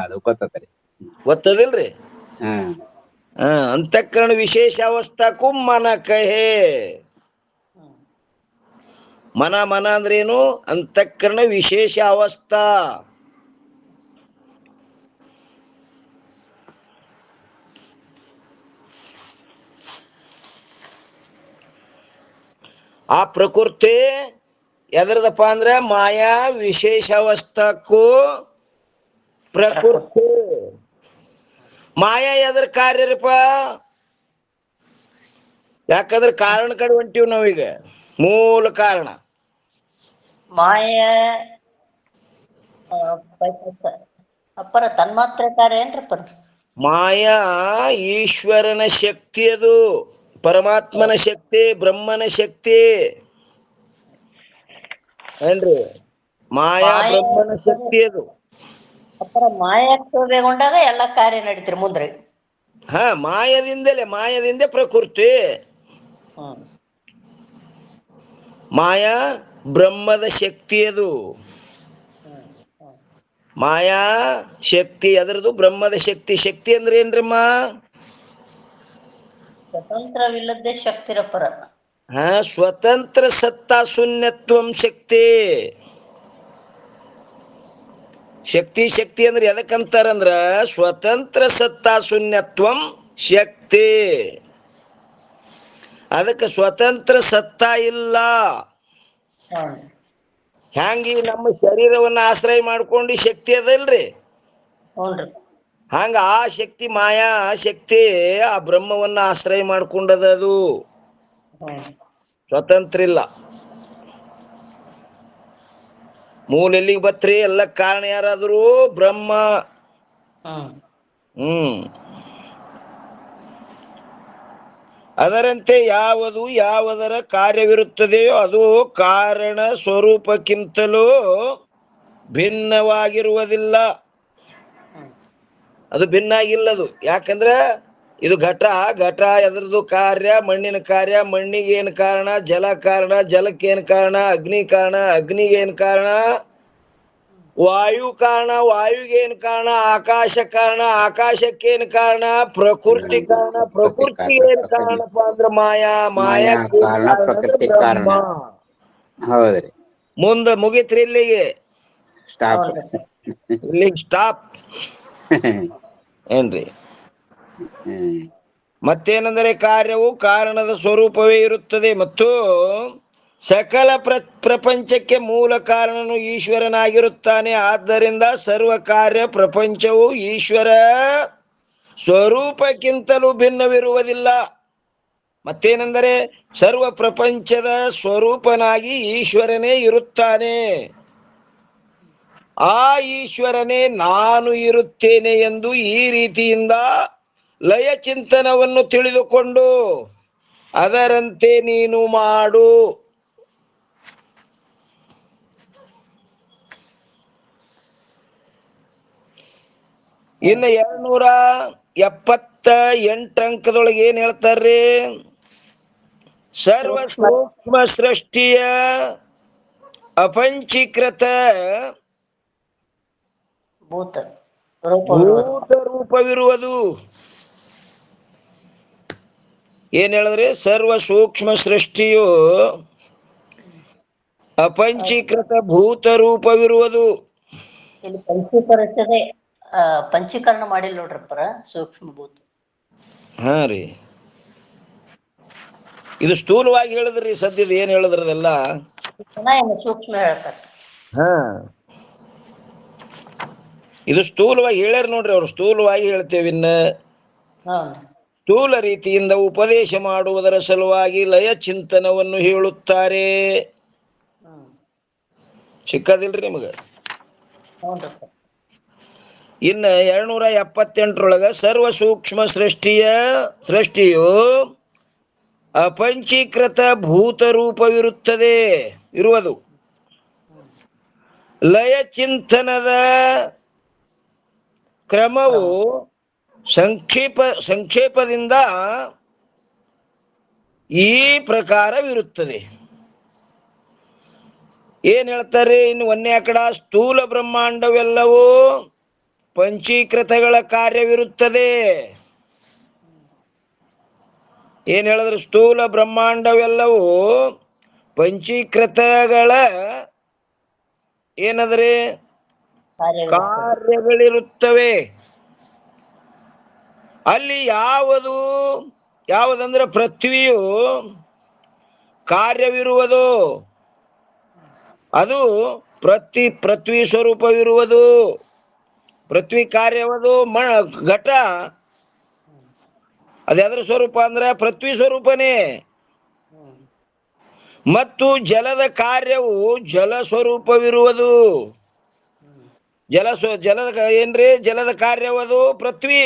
[SPEAKER 2] ಅದು ಗೊತ್ತರಿ,
[SPEAKER 1] ಗೊತ್ತದಿಲ್ರಿ? ಅಂತಃಕರಣ ವಿಶೇಷ ಅವಸ್ಥಾಕು ಮನ ಕಹೆ. ಮನ ಅಂದ್ರೇನು? ಅಂತಃಕರಣ ವಿಶೇಷ ಅವಸ್ಥಾ. ಆ ಪ್ರಕೃತಿ ಎದ್ರದಪ್ಪ ಅಂದ್ರೆ ಮಾಯಾ ವಿಶೇಷ ಅವಸ್ಥಾಕ್ಕೂ ಪ್ರಕೃತಿ. ಮಾಯಾ ಎದ್ರ ಕಾರ್ಯರಪ್ಪ? ಯಾಕಂದ್ರೆ ಕಾರಣ ಕಡೆ ಹೊಂಟಿವ್ ನಾವೀಗ. ಮೂಲ ಕಾರಣ
[SPEAKER 4] ಮಾಯ ಅಪ್ಪರ ತನ್ಮಾತ್ರೆ ಕಾರ್ಯ ಏನ್ರಪ್ಪರ?
[SPEAKER 1] ಮಾಯಾ ಈಶ್ವರನ ಶಕ್ತಿ, ಅದು ಪರಮಾತ್ಮನ ಶಕ್ತಿ, ಬ್ರಹ್ಮನ ಶಕ್ತಿ ಏನ್ರಿ? ಮಾಯಾ ಬ್ರಹ್ಮನ ಶಕ್ತಿ ಅದು.
[SPEAKER 4] ಅಪ್ಪರ ಮಾಯ ಕ್ಷೋಭೆಗೊಂಡಾಗ ಎಲ್ಲ ಕಾರ್ಯ ನಡೀತಿರಿ ಮುಂದ್ರಿ.
[SPEAKER 1] ಹಾ, ಮಾಯದಿಂದ ಪ್ರಕೃತಿ.
[SPEAKER 4] ಹ್ಮ್
[SPEAKER 1] ಮಾಯಾ ಬ್ರಹ್ಮದ ಶಕ್ತಿ ಅದು. ಮಾಯಾ ಶಕ್ತಿ ಅದರದು, ಬ್ರಹ್ಮದ ಶಕ್ತಿ. ಶಕ್ತಿ ಅಂದ್ರೆ ಏನ್ರಮ್ಮ?
[SPEAKER 4] ಸ್ವತಂತ್ರವಿಲ್ಲದೆ ಶಕ್ತಿರಪ್ಪರ.
[SPEAKER 1] ಹಾ, ಸ್ವತಂತ್ರ ಸತ್ತಾ ಶೂನ್ಯತ್ವಂ ಶಕ್ತಿ. ಶಕ್ತಿ ಅಂದ್ರೆ ಎದಕ್ಕಂತಾರಂದ್ರ ಸ್ವತಂತ್ರ ಸತ್ತಾ ಶೂನ್ಯತ್ವಂ ಶಕ್ತಿ. ಅದಕ್ಕೆ ಸ್ವತಂತ್ರ ಸತ್ತಾ ಇಲ್ಲ. ಹ್ಯಾಂಗಿ ನಮ್ಮ ಶರೀರವನ್ನ ಆಶ್ರಯ ಮಾಡ್ಕೊಂಡು ಶಕ್ತಿ ಅದಲ್ರಿ, ಹಂಗ ಆ ಶಕ್ತಿ, ಮಾಯಾ ಶಕ್ತಿ ಆ ಬ್ರಹ್ಮವನ್ನ ಆಶ್ರಯ ಮಾಡ್ಕೊಂಡದ. ಅದು ಸ್ವತಂತ್ರ ಇಲ್ಲ. ಮೂಲ ಎಲ್ಲಿಗೆ ಬತ್ರಿ? ಎಲ್ಲ ಕಾರಣ ಯಾರಾದ್ರು? ಬ್ರಹ್ಮ. ಅದರಂತೆ ಯಾವುದರ ಕಾರ್ಯವಿರುತ್ತದೆಯೋ ಅದು ಕಾರಣ ಸ್ವರೂಪಕ್ಕಿಂತಲೂ ಭಿನ್ನವಾಗಿರುವುದಿಲ್ಲ. ಅದು ಭಿನ್ನ ಆಗಿಲ್ಲದು. ಯಾಕಂದ್ರ ಇದು ಘಟ ಎದ್ರದ್ದು ಕಾರ್ಯ ಮಣ್ಣಿನ ಕಾರ್ಯ, ಮಣ್ಣಿಗೆ ಏನು ಕಾರಣ? ಜಲ ಕಾರಣ, ಜಲಕ್ಕೆ ಏನು ಕಾರಣ? ಅಗ್ನಿ ಕಾರಣ, ಅಗ್ನಿಗೆ ಏನು ಕಾರಣ? ವಾಯು ಕಾರಣ, ವಾಯುಗೆ ಏನು ಕಾರಣ? ಆಕಾಶ ಕಾರಣ, ಆಕಾಶಕ್ಕೆ ಏನು ಕಾರಣ? ಪ್ರಕೃತಿ ಕಾರಣ, ಪ್ರಕೃತಿಗೆ ಏನು ಕಾರಣಪ್ಪ ಅಂದ್ರೆ ಮಾಯಾ
[SPEAKER 2] ಕಾರಣ, ಪ್ರಕೃತಿ ಕಾರಣ. ಹೌದ್ರಿ.
[SPEAKER 1] ಮುಂದೆ ಮುಗಿತ್ರಿ ಇಲ್ಲಿಗೆ ಸ್ಟಾಪ್ ಏನ್ರಿ? ಮತ್ತೇನೆಂದರೆ ಕಾರ್ಯವು ಕಾರಣದ ಸ್ವರೂಪವೇ ಇರುತ್ತದೆ ಮತ್ತು ಸಕಲ ಪ್ರಪಂಚಕ್ಕೆ ಮೂಲ ಕಾರಣನು ಈಶ್ವರನಾಗಿರುತ್ತಾನೆ. ಆದ್ದರಿಂದ ಸರ್ವ ಕಾರ್ಯ ಪ್ರಪಂಚವು ಈಶ್ವರ ಸ್ವರೂಪಕ್ಕಿಂತಲೂ ಭಿನ್ನವಿರುವುದಿಲ್ಲ. ಮತ್ತೇನೆಂದರೆ ಸರ್ವ ಪ್ರಪಂಚದ ಸ್ವರೂಪನಾಗಿ ಈಶ್ವರನೇ ಇರುತ್ತಾನೆ. ಆ ಈಶ್ವರನೇ ನಾನು ಇರುತ್ತೇನೆ ಎಂದು ಈ ರೀತಿಯಿಂದ ಲಯ ಚಿಂತನವನ್ನು ತಿಳಿದುಕೊಂಡು ಅದರಂತೆ ನೀನು ಮಾಡು. ಇನ್ನು 278 ಅಂಕದೊಳಗೆ ಏನ್ ಹೇಳ್ತಾರ್ರಿ? ಸರ್ವ ಸೂಕ್ಷ್ಮ ಸೃಷ್ಟಿಯ ಅಪಂಚೀಕೃತ ಭೂತ ರೂಪವಿರುವುದು. ಏನ್ ಹೇಳಿದ್ರಿ? ಸರ್ವ ಸೂಕ್ಷ್ಮ ಸೃಷ್ಟಿಯು ಅಪಂಚೀಕೃತ ಭೂತ ರೂಪವಿರುವುದು.
[SPEAKER 4] ಇಲ್ಲಿ ಪಂಚೀಕರಣ ಮಾಡಿಲ್ಲ ನೋಡ್ರಪ್ಪರ, ಸೂಕ್ಷ್ಮ ಭೂತ.
[SPEAKER 1] ಹಾ ರೀ, ಇದು ಸ್ಥೂಲವಾಗಿ ಹೇಳಿದ್ರಿ. ಸದ್ಯದ ಏನ್ ಹೇಳಿದ್ರದೆಲ್ಲ
[SPEAKER 4] ಸೂಕ್ಷ್ಮ ಹೇಳ್ತಾರೆ.
[SPEAKER 1] ಹಾ, ಇದು ಸ್ಥೂಲವಾಗಿ ಹೇಳ್ಯಾರ ನೋಡ್ರಿ. ಅವ್ರು ಸ್ಥೂಲವಾಗಿ ಹೇಳ್ತೇವೆ. ಇನ್ನ ಸ್ಥೂಲ ರೀತಿಯಿಂದ ಉಪದೇಶ ಮಾಡುವುದರ ಸಲುವಾಗಿ ಲಯ ಚಿಂತನವನ್ನು ಹೇಳುತ್ತಾರೆ. ಸಿಕ್ಕದಿಲ್ರಿ ನಿಮಗ? ಇನ್ನ 278ರೊಳಗ ಸರ್ವ ಸೂಕ್ಷ್ಮ ಸೃಷ್ಟಿಯು ಅಪಂಚೀಕೃತ ಭೂತ ರೂಪವಿರುತ್ತದೆ ಇರುವುದು. ಲಯ ಚಿಂತನದ ಕ್ರಮವು ಸಂಕ್ಷೇಪದಿಂದ ಈ ಪ್ರಕಾರವಿರುತ್ತದೆ. ಏನ್ ಹೇಳ್ತಾರೆ? ಇನ್ನು 1ನೇ ಆಕಡ ಸ್ಥೂಲ ಬ್ರಹ್ಮಾಂಡವೆಲ್ಲವೂ ಪಂಚೀಕೃತಗಳ ಕಾರ್ಯವಿರುತ್ತದೆ. ಏನ್ ಹೇಳಿದ್ರು? ಸ್ಥೂಲ ಬ್ರಹ್ಮಾಂಡವೆಲ್ಲವೂ ಪಂಚೀಕೃತಗಳ ಏನಂದ್ರೆ ಕಾರ್ಯಗಳಿರುತ್ತವೆ. ಅಲ್ಲಿ ಯಾವುದಂದ್ರೆ ಪೃಥ್ವಿಯು ಕಾರ್ಯವಿರುವುದು. ಅದು ಪೃಥ್ವಿ ಸ್ವರೂಪವಿರುವುದು. ಪೃಥ್ವಿ ಕಾರ್ಯವದು. ಘಟ ಅದ್ಯಾದ್ರ ಸ್ವರೂಪ ಅಂದ್ರೆ ಪೃಥ್ವಿ ಸ್ವರೂಪನೇ. ಮತ್ತು ಜಲದ ಕಾರ್ಯವು ಜಲ ಸ್ವರೂಪವಿರುವುದು. ಜಲದ ಏನ್ರಿ ಜಲದ ಕಾರ್ಯವದು ಪೃಥ್ವಿ.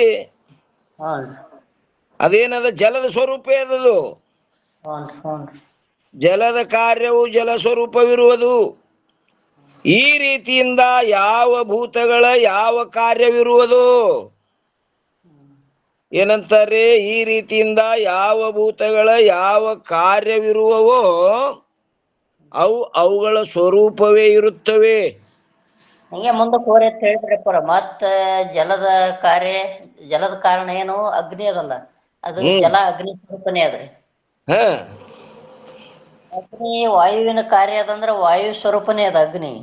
[SPEAKER 1] ಅದೇನದ ಜಲದ ಸ್ವರೂಪ ಅದದು. ಜಲದ ಕಾರ್ಯವು ಜಲ ಸ್ವರೂಪವಿರುವುದು. ಈ ರೀತಿಯಿಂದ ಯಾವ ಭೂತಗಳ ಯಾವ ಕಾರ್ಯವಿರುವುದು ಏನಂತಾರೆ? ಈ ರೀತಿಯಿಂದ ಯಾವ ಭೂತಗಳ ಯಾವ ಕಾರ್ಯವಿರುವವೋ ಅವುಗಳ ಸ್ವರೂಪವೇ ಇರುತ್ತವೆ.
[SPEAKER 4] ಹಂಗೆ ಮುಂದಕ್ಕೆ ಹೋರಿ ಅಂತ ಹೇಳಿದ್ರಪ್ಪರ. ಮತ್ತ ಜಲದ ಕಾರಣ ಏನು? ಅಗ್ನಿ ಅದಲ್ಲ, ಅದು ಜಲ ಅಗ್ನಿ ಸ್ವರೂಪನೇ ಅದ್ರಿ. ಅಗ್ನಿ ವಾಯುವಿನ ಕಾರ್ಯ ಅದಂದ್ರ ವಾಯು ಸ್ವರೂಪನೇ ಅದ ಅಗ್ನಿ.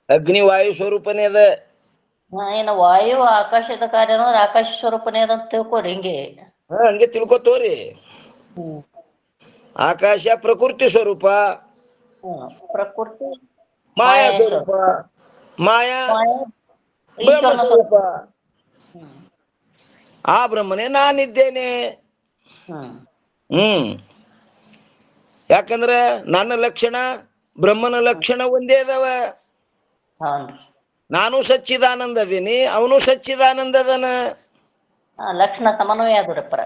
[SPEAKER 1] ಅಗ್ನಿ ವಾಯು ಸ್ವರೂಪನೇ ಅದ.
[SPEAKER 4] ಇನ್ನು ವಾಯು ಆಕಾಶದ ಕಾರ್ಯ ಅಂದ್ರೆ ಆಕಾಶ ಸ್ವರೂಪನೇ ಅದಂತ ತಿಳ್ಕೊರಿ.
[SPEAKER 1] ಹಂಗೆ ತಿಳ್ಕೊತೋರಿ. ಆಕಾಶ ಪ್ರಕೃತಿ ಸ್ವರೂಪ,
[SPEAKER 4] ಪ್ರಕೃತಿ
[SPEAKER 1] ಮಾಯಾ ಸ್ವರೂಪ, ಮಾಯಾ ಬ್ರಹ್ಮ ಸ್ವರೂಪ. ಆ ಬ್ರಹ್ಮನೇ ನಾನಿದ್ದೇನೆ. ಯಾಕಂದ್ರ ನನ್ನ ಲಕ್ಷಣ ಬ್ರಹ್ಮನ ಲಕ್ಷಣ ಒಂದೇ ಅದಾವ. ನಾನು ಸಚ್ಚಿದಾನಂದ ಅದೀನಿ, ಅವನು ಸಚ್ಚಿದಾನಂದ ಅದನ.
[SPEAKER 4] ಲಕ್ಷಣ ಸಮನ್ವಯ ಆದ್ರಪ್ಪರ.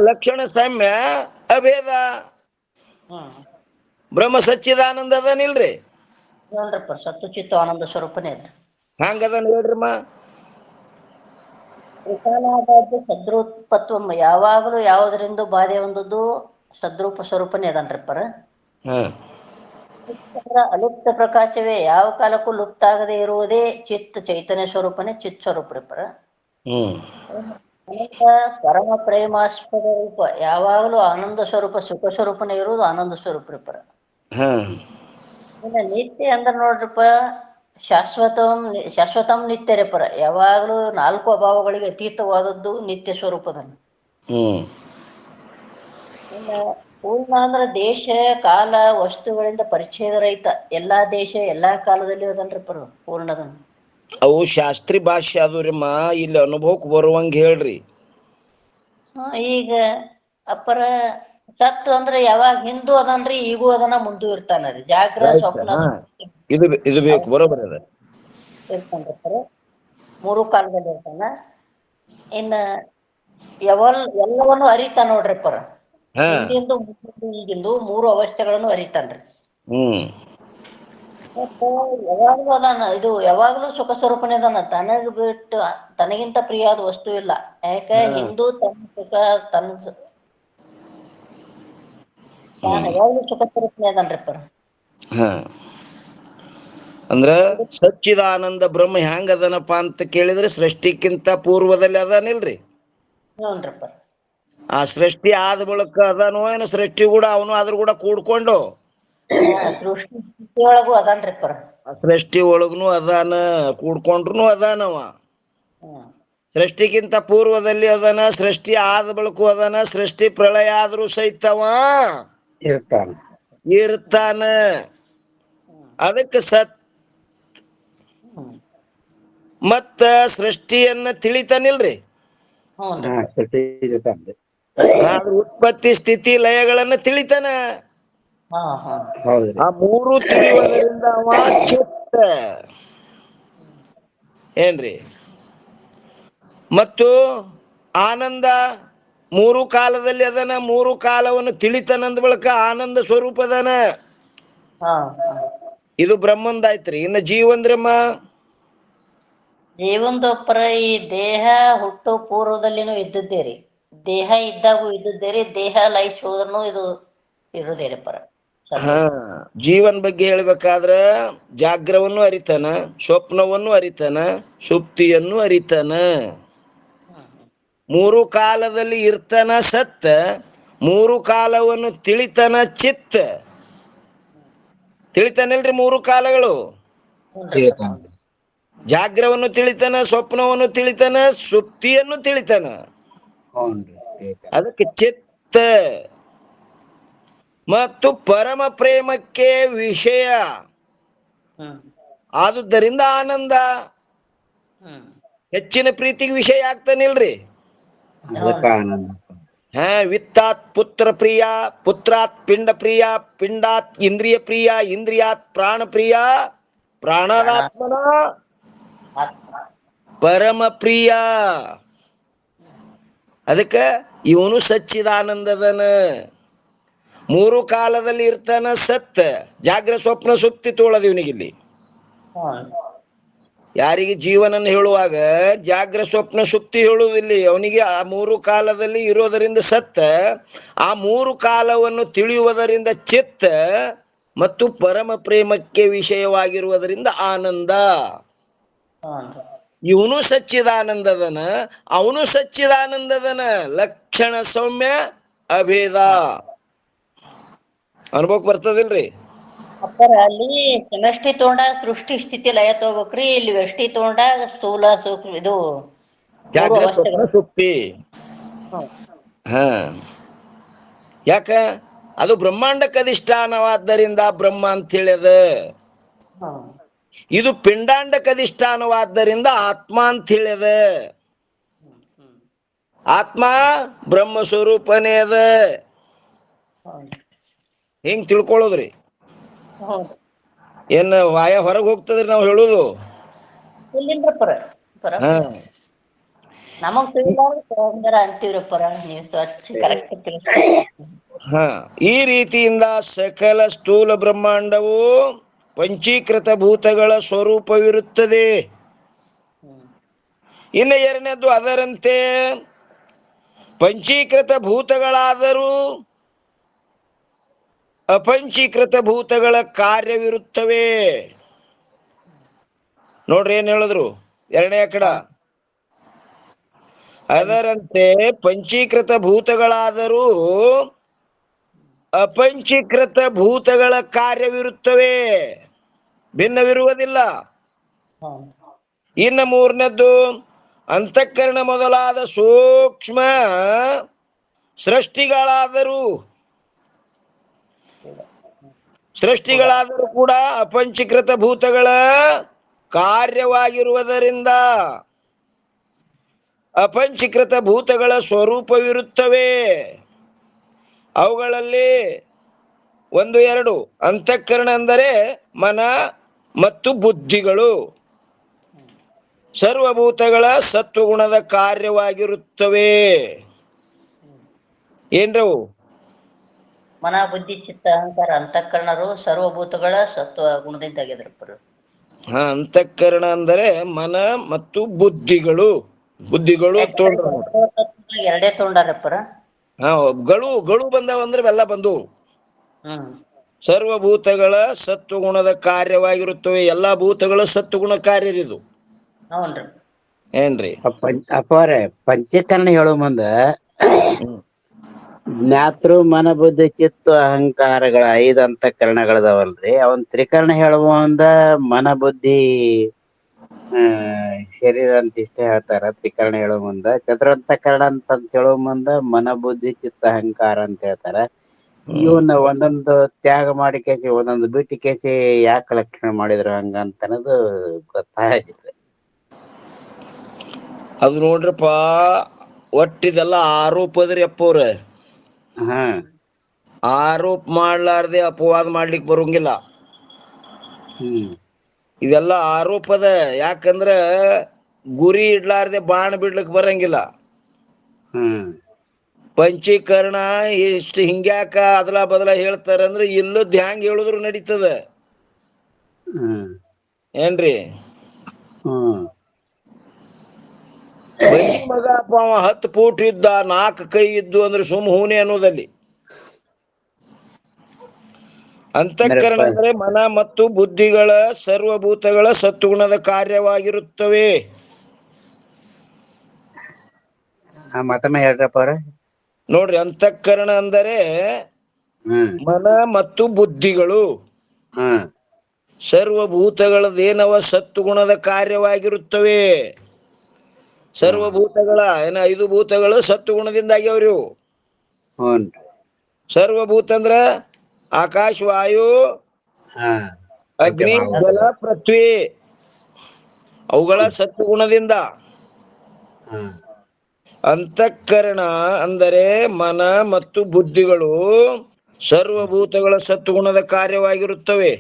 [SPEAKER 1] ಲಕ್ಷಣ ಸಾಮ್ಯ ಅಭೇದ. ಬ್ರಹ್ಮ ಸಚ್ಚಿದಾನಂದ ಅದನಿಲ್ರಿ?
[SPEAKER 4] ಸತ್ತು ಚಿತ್ತ ಆನಂದ ಸ್ವರೂಪನೇ ಅದ.
[SPEAKER 1] ಹಂಗದನ್ ಹೇಳ್ರಮ್ಮ.
[SPEAKER 4] ಸದ್ರೂಪತ್ವ ಯಾವಾಗಲೂ ಯಾವುದರಿಂದ ಬಾಧೆ ಹೊಂದದ್ದು ಸದ್ರೂಪ ಸ್ವರೂಪನೇ ಅದನ್ರಿಪ್ಪರ. ಅಲುಪ್ತ ಪ್ರಕಾಶವೇ ಯಾವ ಕಾಲಕ್ಕೂ ಲುಪ್ತ ಆಗದೆ ಇರುವುದೇ ಚಿತ್ತ ಚೈತನ್ಯ ಸ್ವರೂಪನೇ ಚಿತ್ ಸ್ವರೂಪ್ರಿಪ್ಪರ. ಪರಮ ಪ್ರೇಮಾಸ್ಪದ ರೂಪ ಯಾವಾಗಲೂ ಆನಂದ ಸ್ವರೂಪ ಸುಖ ಸ್ವರೂಪನೇ ಇರುವುದು ಆನಂದ ಸ್ವರೂಪ್ರಿಪ್ಪರ. ಇನ್ನು ನಿತ್ಯ ಅಂದ್ರೆ ನೋಡ್ರಿಪ್ಪ, ಶಾಶ್ವತಂ ನಿತ್ಯರಿಪ್ಪರ. ಯಾವಾಗಲೂ 4 ಅಭಾವಗಳಿಗೆ ಅತೀತವಾದದ್ದು ನಿತ್ಯ ಸ್ವರೂಪದನ್ನು. ಇನ್ನು ಪೂರ್ಣ ಅಂದ್ರೆ ದೇಶ ಕಾಲ ವಸ್ತುಗಳಿಂದ ಪರಿಚ್ಛೇದ ರಹಿತ. ಎಲ್ಲಾ ದೇಶ ಎಲ್ಲಾ ಕಾಲದಲ್ಲಿ ಅದನ್ರಿಪ್ಪರ ಪೂರ್ಣದನ್ನು.
[SPEAKER 1] ಅವು ಶಾಸ್ತ್ರಿ ಭಾಷೆ ಅದುರಿಮ್ಮ, ಇಲ್ಲಿ ಅನುಭವಕ್ಕೆ ಬರುವಂಗ ಹೇಳ್ರಿ.
[SPEAKER 4] ಈಗ ಅಪ್ಪರ ಸತ್ತು ಅಂದ್ರೆ ಯಾವಾಗ ಹಿಂದೂ ಅದನ್ರಿ, ಈಗೂ ಅದನ್ನ ಮುಂದೂ ಇರ್ತಾನರಿ. ಜಾಗ್ರ ಸ್ವಪ್ನ
[SPEAKER 1] ಇದು ಬೇಕು, ಬರೋಬರ್ ಅದ.
[SPEAKER 4] ಇರ್ತಾನ್ರಿಪ್ಪರ, 3 ಕಾಲದಲ್ಲಿ ಇರ್ತಾನ. ಇನ್ನ ಎಲ್ಲವನ್ನು ಅರಿತ ನೋಡ್ರಿಪ್ಪರ. ಹಿಂದಿಂದು ಈಗಿಂದು 3 ಅವಸ್ಥೆಗಳನ್ನು ಅರಿತಾನ್ರಿ. ಮತ್ತೆ ಯಾವಾಗ್ಲೂ ಅದಾನ, ಇದು ಯಾವಾಗ್ಲೂ ಸುಖ ಸ್ವರೂಪನೇ ಅದಾನ. ತನಗ್ ಬಿಟ್ಟು ತನಗಿಂತ ಪ್ರಿಯಾದ ವಸ್ತು ಇಲ್ಲ. ಯಾಕೆ? ಹಿಂದೂ ತನ್ನ ಸುಖ ತಾನು ಯಾವಾಗ್ಲೂ ಸುಖ ಸ್ವರೂಪನೇ ಅದನ್ರಿಪ್ಪರ.
[SPEAKER 1] ಅಂದ್ರ ಸಚ್ಚಿದಾನಂದ ಬ್ರಹ್ಮ ಹೆಂಗ ಅದನಪ್ಪ ಅಂತ ಕೇಳಿದ್ರೆ ಸೃಷ್ಟಿಕ್ಕಿಂತ ಪೂರ್ವದಲ್ಲಿ ಅದಾನಿಲ್ರಿ?
[SPEAKER 4] ಹ್ಞೂನ್ರಿಪ್ಪರ.
[SPEAKER 1] ಆ ಸೃಷ್ಟಿ ಆದ ಬಳಿಕ ಅದಾನೋ ಏನೋ? ಸೃಷ್ಟಿ ಕೂಡ ಅವನು ಅದ್ರ ಕೂಡ ಕೂಡ್ಕೊಂಡು
[SPEAKER 4] ಸೃಷ್ಟಿಯೊಳಗೂ ಅದನ್ರಿಪ್ಪರ.
[SPEAKER 1] ಆ ಸೃಷ್ಟಿ ಒಳಗ್ನು ಅದಾನ, ಕೂಡ್ಕೊಂಡ್ರು ಅದಾನವ. ಸೃಷ್ಟಿಗಿಂತ ಪೂರ್ವದಲ್ಲಿ ಅದಾನ, ಸೃಷ್ಟಿ ಆದ ಬಳಿಕ ಅದಾನ, ಸೃಷ್ಟಿ ಪ್ರಳಯ ಆದ್ರೂ ಸಹಿತವ ಇರ್ತಾನ. ಅದಕ್ಕೆ ಸತ್ ಮತ್ತ ಸೃಷ್ಟಿಯನ್ನ ತಿಳಿತಾನಿಲ್ರಿ? ಉತ್ಪತ್ತಿ ಸ್ಥಿತಿ ಲಯಗಳನ್ನ ತಿಳಿತಾನ. ಆ 3 ತಿಳಿಯುವುದರಿಂದ ಅವ ಚಿತ್ತ ಏನ್ರಿ. ಮತ್ತು ಆನಂದ 3 ಕಾಲದಲ್ಲಿ ಅದನ, 3 ಕಾಲವನ್ನು ತಿಳಿತಾನಂದ ಬಳಿಕ ಆನಂದ ಸ್ವರೂಪದನ. ಇದು ಬ್ರಹ್ಮಂದಾಯ್ತ್ರಿ. ಇನ್ನು ಜೀವಂದ್ರಮ್ಮ,
[SPEAKER 4] ಜೀವಂದೊಪ್ಪರ ಈ ದೇಹ ಹುಟ್ಟು ಪೂರ್ವದಲ್ಲಿನೂ ಇದ್ದದ್ದೇರಿ, ದೇಹ ಇದ್ದಾಗೂ ಇದ್ದದ್ದೇರಿ, ದೇಹ ಲೈಫ್ ಹೋದ್ರೂ ಇದು ಇರುದೇರಿಪ್ಪರ.
[SPEAKER 1] ಜೀವನ್ ಬಗ್ಗೆ ಹೇಳ್ಬೇಕಾದ್ರ ಜಾಗ್ರವನ್ನು ಅರಿತಾನ, ಸ್ವಪ್ನವನ್ನು ಅರಿತಾನ, ಸುಪ್ತಿಯನ್ನು ಅರಿತಾನ. 3 ಕಾಲದಲ್ಲಿ ಇರ್ತಾನ ಸತ್ತ, 3 ಕಾಲವನ್ನು ತಿಳಿತಾನ ಚಿತ್ತ. ತಿಳಿತಾನಿಲ್ರಿ 3 ಕಾಲಗಳು? ಜಾಗ್ರವನ್ನು ತಿಳಿತಾನ, ಸ್ವಪ್ನವನ್ನು ತಿಳಿತಾನ, ಸುಪ್ತಿಯನ್ನು ತಿಳಿತಾನ. ಅದಕ್ಕೆ ಚಿತ್ತ. ಮತ್ತು ಪರಮ ಪ್ರೇಮಕ್ಕೆ ವಿಷಯ ಆದುದರಿಂದ ಆನಂದ. ಹೆಚ್ಚಿನ ಪ್ರೀತಿಗೆ ವಿಷಯ ಆಗ್ತಾನಿಲ್ರಿ? ವಿತ್ತಾತ್ ಪುತ್ರ ಪ್ರಿಯ, ಪುತ್ರಾತ್ ಪಿಂಡ ಪ್ರಿಯ, ಪಿಂಡಾತ್ ಇಂದ್ರಿಯ ಪ್ರಿಯ, ಇಂದ್ರಿಯಾತ್ ಪ್ರಾಣ ಪ್ರಿಯ, ಪ್ರಾಣಾದಾತ್ಮನ ಪರಮ ಪ್ರಿಯ. ಅದಕ್ಕ ಇವನು ಸಚ್ಚಿದಾನಂದದನ, ಮೂರು ಕಾಲದಲ್ಲಿ ಇರ್ತಾನ. ಸತ್ ಜಾಗ್ರ ಸ್ವಪ್ನ ಸುಪ್ತಿ ತೋಳದ ಇವನಿಗಿಲ್ಲಿ. ಯಾರಿಗೆ ಜೀವನನ್ನು ಹೇಳುವಾಗ ಜಾಗ್ರ ಸ್ವಪ್ನ ಸುಪ್ತಿ ಹೇಳುವುದಿಲ್ಲ. ಅವನಿಗೆ ಆ ಮೂರು ಕಾಲದಲ್ಲಿ ಇರೋದರಿಂದ ಸತ್ತ, ಆ ಮೂರು ಕಾಲವನ್ನು ತಿಳಿಯುವುದರಿಂದ ಚಿತ್ತ, ಮತ್ತು ಪರಮ ಪ್ರೇಮಕ್ಕೆ ವಿಷಯವಾಗಿರುವುದರಿಂದ ಆನಂದ. ಇವನು ಸಚ್ಚಿದಾನಂದದನ, ಅವನು ಸಚ್ಚಿದಾನಂದದನ. ಲಕ್ಷಣ ಸೌಮ್ಯ ಅಭೇದ ಅನುಭವಕ್ಕೆ ಬರ್ತದಿಲ್ರಿ.
[SPEAKER 4] ಅಪ್ಪರ ಅಲ್ಲಿ ಸಮಷ್ಟಿ ತಗೊಂಡಾಗ ಸೃಷ್ಟಿ ಸ್ಥಿತಿ ಲಯ ತಗೋಬೇಕ್ರಿ. ಇಲ್ಲಿ ವ್ಯಷ್ಟಿ ತಗೊಂಡಾಗ ಸ್ಥೂಲ ಸೂಕ್ಷ್ಮ ಇದು
[SPEAKER 1] ಜಾಗ್ರ ಸ್ವಪ್ನ ಸುಪ್ತಿ. ಯಾಕ ಅದು ಬ್ರಹ್ಮಾಂಡಕ್ಕೆ ಅಧಿಷ್ಠಾನವಾದ್ದರಿಂದ ಬ್ರಹ್ಮ ಅಂತ ಹೇಳ್ಯದ. ಇದು ಪಿಂಡಾಂಡಕ್ಕೆ ಅಧಿಷ್ಠಾನವಾದ್ದರಿಂದ ಆತ್ಮ ಅಂತ ಹೇಳ್ಯದ. ಆತ್ಮ ಬ್ರಹ್ಮ ಸ್ವರೂಪನೇ ಅದ. ಹಿಂಗ್ ತಿಳ್ಕೊಳ್ಳೋದ್ರಿ. ಏನ್ ವಾಯ ಹೊರಗೆ ಹೋಗ್ತದ್ರಿ ನಾವು ಹೇಳುದು.
[SPEAKER 4] ನಮಗ್ ಅಂತೀವ್ರಪ್ಪರ
[SPEAKER 1] ಈ ರೀತಿಯಿಂದ ಸಕಲ ಸ್ಥೂಲ ಬ್ರಹ್ಮಾಂಡವು ಪಂಚೀಕೃತ ಭೂತಗಳ ಸ್ವರೂಪವಿರುತ್ತದೆ. ಇನ್ನು ಎರಡನೇದ್ದು, ಅದರಂತೆ ಪಂಚೀಕೃತ ಭೂತಗಳಾದರೂ ಅಪಂಚೀಕೃತ ಭೂತಗಳ ಕಾರ್ಯವಿರುತ್ತವೆ. ನೋಡ್ರಿ ಏನ್ ಹೇಳಿದ್ರು ಎರಡನೇ ಕಡ. ಅದರಂತೆ ಪಂಚೀಕೃತ ಭೂತಗಳಾದರೂ ಅಪಂಚೀಕೃತ ಭೂತಗಳ ಕಾರ್ಯವಿರುತ್ತವೆ, ಭಿನ್ನವಿರುವುದಿಲ್ಲ. ಇನ್ನು ಮೂರನೇದ್ದು, ಅಂತಃಕರಣ ಮೊದಲಾದ ಸೂಕ್ಷ್ಮ ಸೃಷ್ಟಿಗಳಾದರೂ ಕೂಡ ಅಪಂಚೀಕೃತ ಭೂತಗಳ ಕಾರ್ಯವಾಗಿರುವುದರಿಂದ ಅಪಂಚೀಕೃತ ಭೂತಗಳ ಸ್ವರೂಪವಿರುತ್ತವೆ. ಅವುಗಳಲ್ಲಿ ಒಂದು ಎರಡು, ಅಂತಃಕರಣ ಅಂದರೆ ಮನ ಮತ್ತು ಬುದ್ಧಿಗಳು ಸರ್ವಭೂತಗಳ ಸತ್ವಗುಣದ ಕಾರ್ಯವಾಗಿರುತ್ತವೆ. ಏನ್ರವು?
[SPEAKER 4] ಮನ ಬುದ್ಧಿ ಚಿತ್ತ ಅಹಂಕಾರ ಅಂತಃಕರಣರು ಸರ್ವಭೂತಗಳ ಸತ್ವ ಗುಣದಿಂದ ಆಗಿದ್ರಪ್ಪ.
[SPEAKER 1] ಅಂತಃಕರಣ ಅಂದರೆ ಮನ ಮತ್ತು ಬುದ್ಧಿಗಳು.
[SPEAKER 4] ಎರಡೇ ತೊಗೊಂಡಾರಪ್ಪರ.
[SPEAKER 1] ಗಳು ಬಂದವಂದ್ರೆ ಎಲ್ಲ ಬಂದು ಸರ್ವಭೂತಗಳ ಸತ್ವಗುಣದ ಕಾರ್ಯವಾಗಿರುತ್ತವೆ. ಎಲ್ಲಾ ಭೂತಗಳ ಸತ್ವಗುಣ ಕಾರ್ಯರಿದು. ಏನ್ರಿ
[SPEAKER 2] ಅಪ್ಪರೇ, ಪಂಚೀಕರಣ ಹೇಳೋ ಮುಂದ ಜ್ಞಾತೃ ಮನ ಬುದ್ಧಿ ಚಿತ್ತ ಅಹಂಕಾರಗಳ 5 ಅಂತಃಕರಣಗಳದಾವಲ್ರಿ. ಅವನ್ ತ್ರಿಕರಣ ಹೇಳುವ ಮುಂದ ಮನ ಬುದ್ಧಿ ಶರೀರ ಅಂತ ಇಷ್ಟ ಹೇಳ್ತಾರ ತ್ರಿಕರಣ ಹೇಳೋ ಮುಂದ. ಚತುರಂತಃಕರಣ ಅಂತ ಹೇಳೋ ಮುಂದ ಮನ ಬುದ್ಧಿ ಚಿತ್ತ ಅಹಂಕಾರ ಅಂತ ಹೇಳ್ತಾರ. ಇವನ್ನ ಒಂದೊಂದು ತ್ಯಾಗ ಮಾಡಿ ಕೇಸಿ ಒಂದೊಂದು ಬಿಟ್ಟು ಕೇಸಿ ಯಾಕೆ ಲಕ್ಷಣ ಮಾಡಿದ್ರು ಹಂಗ ಅಂತ ಅನ್ನೋದು ಗೊತ್ತಾಗಿತ್ತು.
[SPEAKER 1] ಅದು ನೋಡ್ರಪ್ಪ, ಒಟ್ಟಿದೆಲ್ಲ ಆರೋಪದ್ರಿ ಅಪ್ಪವ್ರ. ಆರೋಪ ಮಾಡ್ಲಾರ್ದೆ ಅಪವಾದ ಮಾಡ್ಲಿಕ್ಕೆ ಬರೋಂಗಿಲ್ಲ. ಇದೆಲ್ಲ ಆರೋಪದ. ಯಾಕಂದ್ರ ಗುರಿ ಇಡ್ಲಾರ್ದೆ ಬಾಣ ಬಿಡ್ಲಿಕ್ ಬರಂಗಿಲ್ಲ. ಪಂಚೀಕರಣ ಇಷ್ಟು ಹಿಂಗ್ಯಾಕ ಅದಲ ಬದಲ ಹೇಳ್ತಾರಂದ್ರೆ ಇಲ್ಲದ್ ಹ್ಯಾಂಗ ಹೇಳಿದ್ರು ನಡೀತದ. ಏನ್ರಿ? ಬಂದಿ ಮಗ ಅವ 10 ಫೂಟ್ ಇದ್ದ, 4 ಕೈ ಇದ್ದು ಅಂದ್ರೆ ಸುಮ್ ಹೂನೆ ಅನ್ನೋದಲ್ಲಿ. ಅಂತಃಕರಣ ಅಂದ್ರೆ ಮನ ಮತ್ತು ಬುದ್ಧಿಗಳ ಸರ್ವಭೂತಗಳ ಸತ್ವಗುಣದ ಕಾರ್ಯವಾಗಿರುತ್ತವೆ.
[SPEAKER 2] ಮತ್ತೊಮ್ಮೆ ಹೇಳ್ರಪ್ಪ ಅವ್ರ.
[SPEAKER 1] ನೋಡ್ರಿ, ಅಂತಃಕರಣ ಅಂದರೆ ಮನ ಮತ್ತು ಬುದ್ಧಿಗಳು ಸರ್ವಭೂತಗಳದೇನವ ಸತ್ವಗುಣದ ಕಾರ್ಯವಾಗಿರುತ್ತವೆ. ಸರ್ವಭೂತಗಳ 5 ಭೂತಗಳು ಸತ್ವಗುಣದಿಂದಾಗಿ ಅವ್ರು. ಸರ್ವಭೂತ ಅಂದ್ರ ಆಕಾಶ, ವಾಯು, ಅಗ್ನಿ, ಜಲ, ಪೃಥ್ವಿ, ಅವುಗಳ ಸತ್ವಗುಣದಿಂದ. ಅಂತಃಕರಣ ಅಂದರೆ ಮನ ಮತ್ತು ಬುದ್ಧಿಗಳು ಸರ್ವಭೂತಗಳ ಸತ್ವಗುಣದ ಕಾರ್ಯವಾಗಿರುತ್ತವೆ.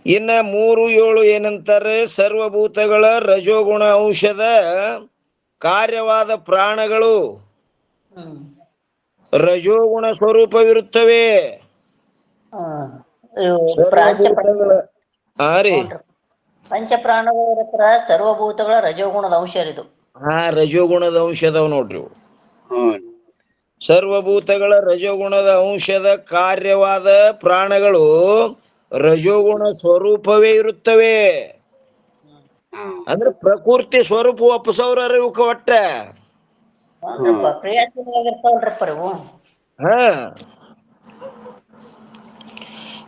[SPEAKER 1] ಇನ್ನ 3:7 ಏನಂತಾರೆ? ಸರ್ವಭೂತಗಳ ರಜೋಗುಣ ಅಂಶದ ಕಾರ್ಯವಾದ ಪ್ರಾಣಗಳು ರಜೋಗುಣ ಸ್ವರೂಪವಿರುತ್ತವೆ.
[SPEAKER 4] ಪಂಚಪ್ರಾಣಗಳ ಸರ್ವಭೂತಗಳ ರಜೋಗುಣದ ಅಂಶ ಇದು.
[SPEAKER 1] ರಜೋಗುಣದ ಅಂಶದವ್ ನೋಡ್ರಿ. ಸರ್ವಭೂತಗಳ ರಜೋಗುಣದ ಅಂಶದ ಕಾರ್ಯವಾದ ಪ್ರಾಣಗಳು ರಜೋಗುಣ ಸ್ವರೂಪವೇ ಇರುತ್ತವೆ. ಅಂದ್ರೆ ಪ್ರಕೃತಿ ಸ್ವರೂಪ ಒಪ್ಪಸವ್ರ ಇವಕ್ಕ ಒಟ್ಟ.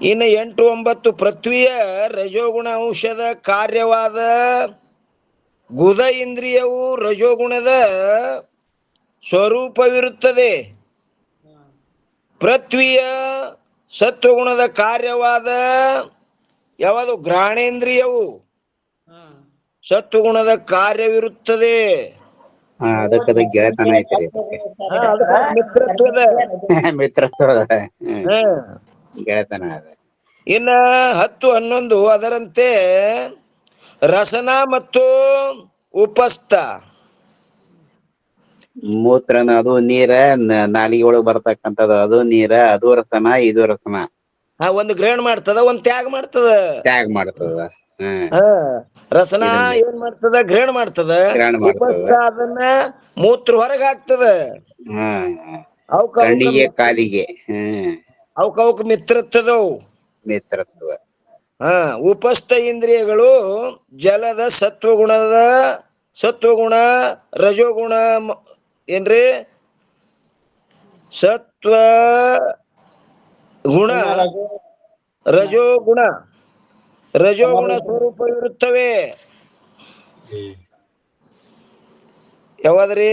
[SPEAKER 1] ಇನ್ನು 8, 9 ಪೃಥ್ವಿಯ ರಜೋಗುಣ ಅಂಶದ ಕಾರ್ಯವಾದ ಗುದ ಇಂದ್ರಿಯವು ರಜೋಗುಣದ ಸ್ವರೂಪವಿರುತ್ತದೆ. ಪೃಥ್ವಿಯ ಸತ್ವಗುಣದ ಕಾರ್ಯವಾದ ಯಾವುದು? ಘ್ರಾಣೇಂದ್ರಿಯವು ಸತ್ವಗುಣದ ಕಾರ್ಯವಿರುತ್ತದೆ.
[SPEAKER 2] ಮಿತ್ರತ್ವದ ಗೆಳೆತನ.
[SPEAKER 1] ಇನ್ನ 10, 11 ಅದರಂತೆ ರಸನ ಮತ್ತು ಉಪಸ್ಥ.
[SPEAKER 2] ಮೂತ್ರನ ಅದು ನೀರ, ನಾಲಿಗೆ ಒಳಗ್ ಬರ್ತಕ್ಕಂಥದ್ದು ಅದು ನೀರ, ಅದು ರಸನ, ಇದು ರಸನ.
[SPEAKER 1] ಒಂದು ಗ್ರಹಣ ಮಾಡ್ತದ, ಒಂದ್ ತ್ಯಾಗ ಮಾಡ್ತದ. ರಸನ ಏನ್ ಮಾಡ್ತದ? ಗ್ರಹಣ ಮಾಡ್ತದ. ಉಪಸ್ಥ ಅದನ್ನ ಮೂತ್ರ ಹೊರಗೆ ಹಾಕ್ತದ.
[SPEAKER 2] ಕಾಲಿಗೆ
[SPEAKER 1] ಅವಕ್ ಮಿತ್ರತ್ವದವು. ಉಪಸ್ಥ ಇಂದ್ರಿಯಗಳು ಜಲದ ಸತ್ವಗುಣ ರಜೋಗುಣ ಏನ್ರಿ? ಸತ್ವ ಗುಣ ರಜೋಗುಣ ಸ್ವರೂಪವಿರುತ್ತವೆ. ಯಾವಾದ್ರಿ?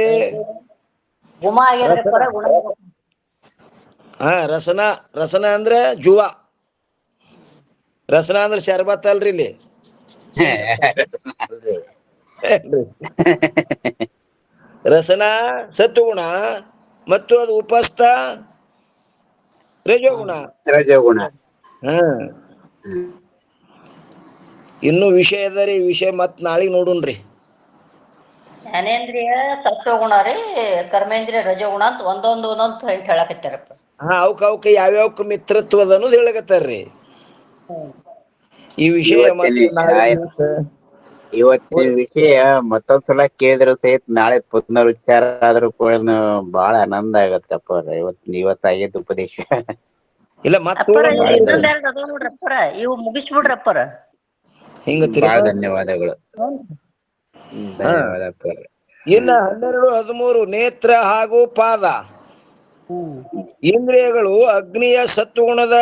[SPEAKER 1] ರಸನ ಅಂದ್ರೆ ಜುವ. ರಸನ ಅಂದ್ರೆ ಶರ್ಬತ್ ಅಲ್ರಿ ಇಲ್ಲಿ. ರಸನ ಸತ್ವಗುಣ ಮತ್ತು ಅದು ಉಪಸ್ಥ ರಜೋಗುಣ. ಇನ್ನು ವಿಷಯ ಅದರಿ. ವಿಷಯ ಮತ್ ನಾಳೆಗ್ ನೋಡುನ್ರಿ.
[SPEAKER 4] ಜ್ಞಾನೇಂದ್ರಿಯ ಸತ್ವಗುಣ ರೀ, ಕರ್ಮೇಂದ್ರಿಯ ರಜೋಗುಣ ಅಂತ ಒಂದೊಂದು ಹೇಳಕತ್ತಾರಪ್ಪ.
[SPEAKER 1] ಅವಕ್ಕ ಯಾವ್ಯಾವಕ್ ಮಿತ್ರತ್ವದ ಅನ್ನೋದು ಹೇಳಕತ್ತಾರ್ರಿ. ಈ ವಿಷಯ
[SPEAKER 2] ಇವತ್ತಿನ ವಿಷಯ ಮತ್ತೊಂದ್ಸಲ ಕೇಳಿದ್ರು ಸಹಿತ ನಾಳೆ ಪುನರುಚ್ಚಾರ ಆದ್ರೂ ಕೂಡ ಬಹಳ ಆನಂದ ಆಗತ್ತಪ್ಪ. ಇವತ್ತಾಗಿದ್ದ ಉಪದೇಶ
[SPEAKER 1] ಇಲ್ಲ
[SPEAKER 4] ನೋಡ್ರಪ್ಪರ, ಇವು ಮುಗಿಸ್ಬಿಡ್ರಪ್ಪರ.
[SPEAKER 2] ಬಹಳ ಧನ್ಯವಾದಗಳು.
[SPEAKER 1] ಇನ್ನ 12, 13 ನೇತ್ರ ಹಾಗೂ ಪಾದ ಇಂದ್ರಿಯಗಳು ಅಗ್ನಿಯ ಸತ್ವಗುಣದ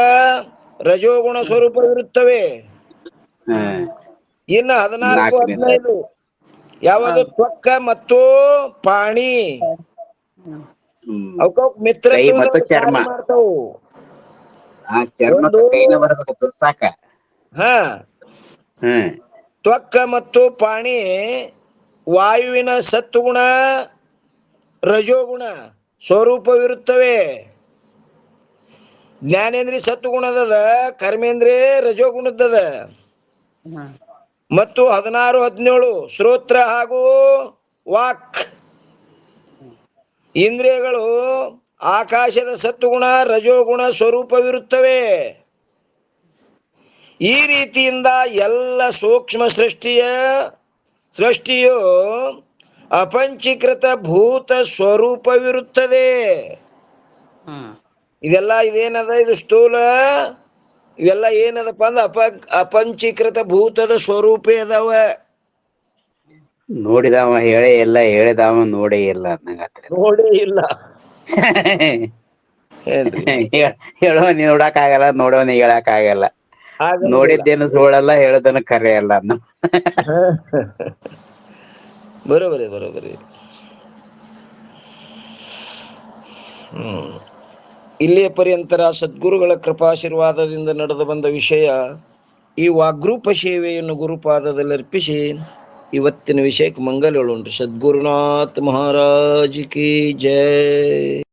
[SPEAKER 1] ರಜೋಗುಣ ಸ್ವರೂಪವಿರುತ್ತವೆ. ಇನ್ನು 14, 15 ಯಾವುದು? ತ್ವಕ್ಕ ಮತ್ತು ಪಾಣಿ. ಅವಕ್ಕ ಮಿತ್ರ
[SPEAKER 2] ಚರ್ಮ
[SPEAKER 1] ಮಾಡ್ತಾವು. ತ್ವಕ್ಕ ಮತ್ತು ಪಾಣಿ ವಾಯುವಿನ ಸತ್ವಗುಣ ರಜೋಗುಣ ಸ್ವರೂಪವಿರುತ್ತವೆ. ಜ್ಞಾನೇಂದ್ರಿಯ ಸತ್ವಗುಣದದ, ಕರ್ಮೇಂದ್ರಿಯ ರಜೋಗುಣದದ. ಮತ್ತು 16, 17 ಶ್ರೋತ್ರ ಹಾಗೂ ವಾಕ್ ಇಂದ್ರಿಯಗಳು ಆಕಾಶದ ಸತ್ವಗುಣ ರಜೋಗುಣ ಸ್ವರೂಪವಿರುತ್ತವೆ. ಈ ರೀತಿಯಿಂದ ಎಲ್ಲ ಸೂಕ್ಷ್ಮ ಸೃಷ್ಟಿಯು ಅಪಂಚೀಕೃತ ಭೂತ ಸ್ವರೂಪವಿರುತ್ತದೆ. ಇದೇನದ? ಇದು ಸ್ಥೂಲ. ಇವೆಲ್ಲ ಏನದಪ್ಪ ಅಂದ ಅಪಂಚೀಕೃತ ಭೂತದ ಸ್ವರೂಪ ಅದಾವ.
[SPEAKER 2] ನೋಡಿದವ ಹೇಳೇ ಇಲ್ಲ, ಹೇಳಿದವ ನೋಡೇ ಇಲ್ಲ.
[SPEAKER 1] ನೋಡೇ ಇಲ್ಲ.
[SPEAKER 2] ಹೇಳೋನ್ ನೋಡಕ್ ಆಗಲ್ಲ, ನೋಡೋನ್ ಹೇಳಕ್ ಆಗಲ್ಲ. ನೋಡಿದ್ದೇನು ಸುಳ್ಳಲ್ಲ, ಹೇಳೋದನ್ನ ಕರೆ ಅಲ್ಲ.
[SPEAKER 1] ಬರೋಬರಿ. ಇಲ್ಲಿಯ ಪರ್ಯಂತರ ಸದ್ಗುರುಗಳ ಕೃಪಾಶೀರ್ವಾದದಿಂದ ನಡೆದು ಬಂದ ವಿಷಯ ಈ ವಾಗ್ರೂಪ ಸೇವೆಯನ್ನು ಗುರುಪಾದದಲ್ಲಿ ಅರ್ಪಿಸಿ ಇವತ್ತಿನ ವಿಷಯಕ್ಕೆ ಮಂಗಲ ಹೇಳುಂಟು. ಸದ್ಗುರುನಾಥ ಮಹಾರಾಜ್ ಕಿ ಜೈ.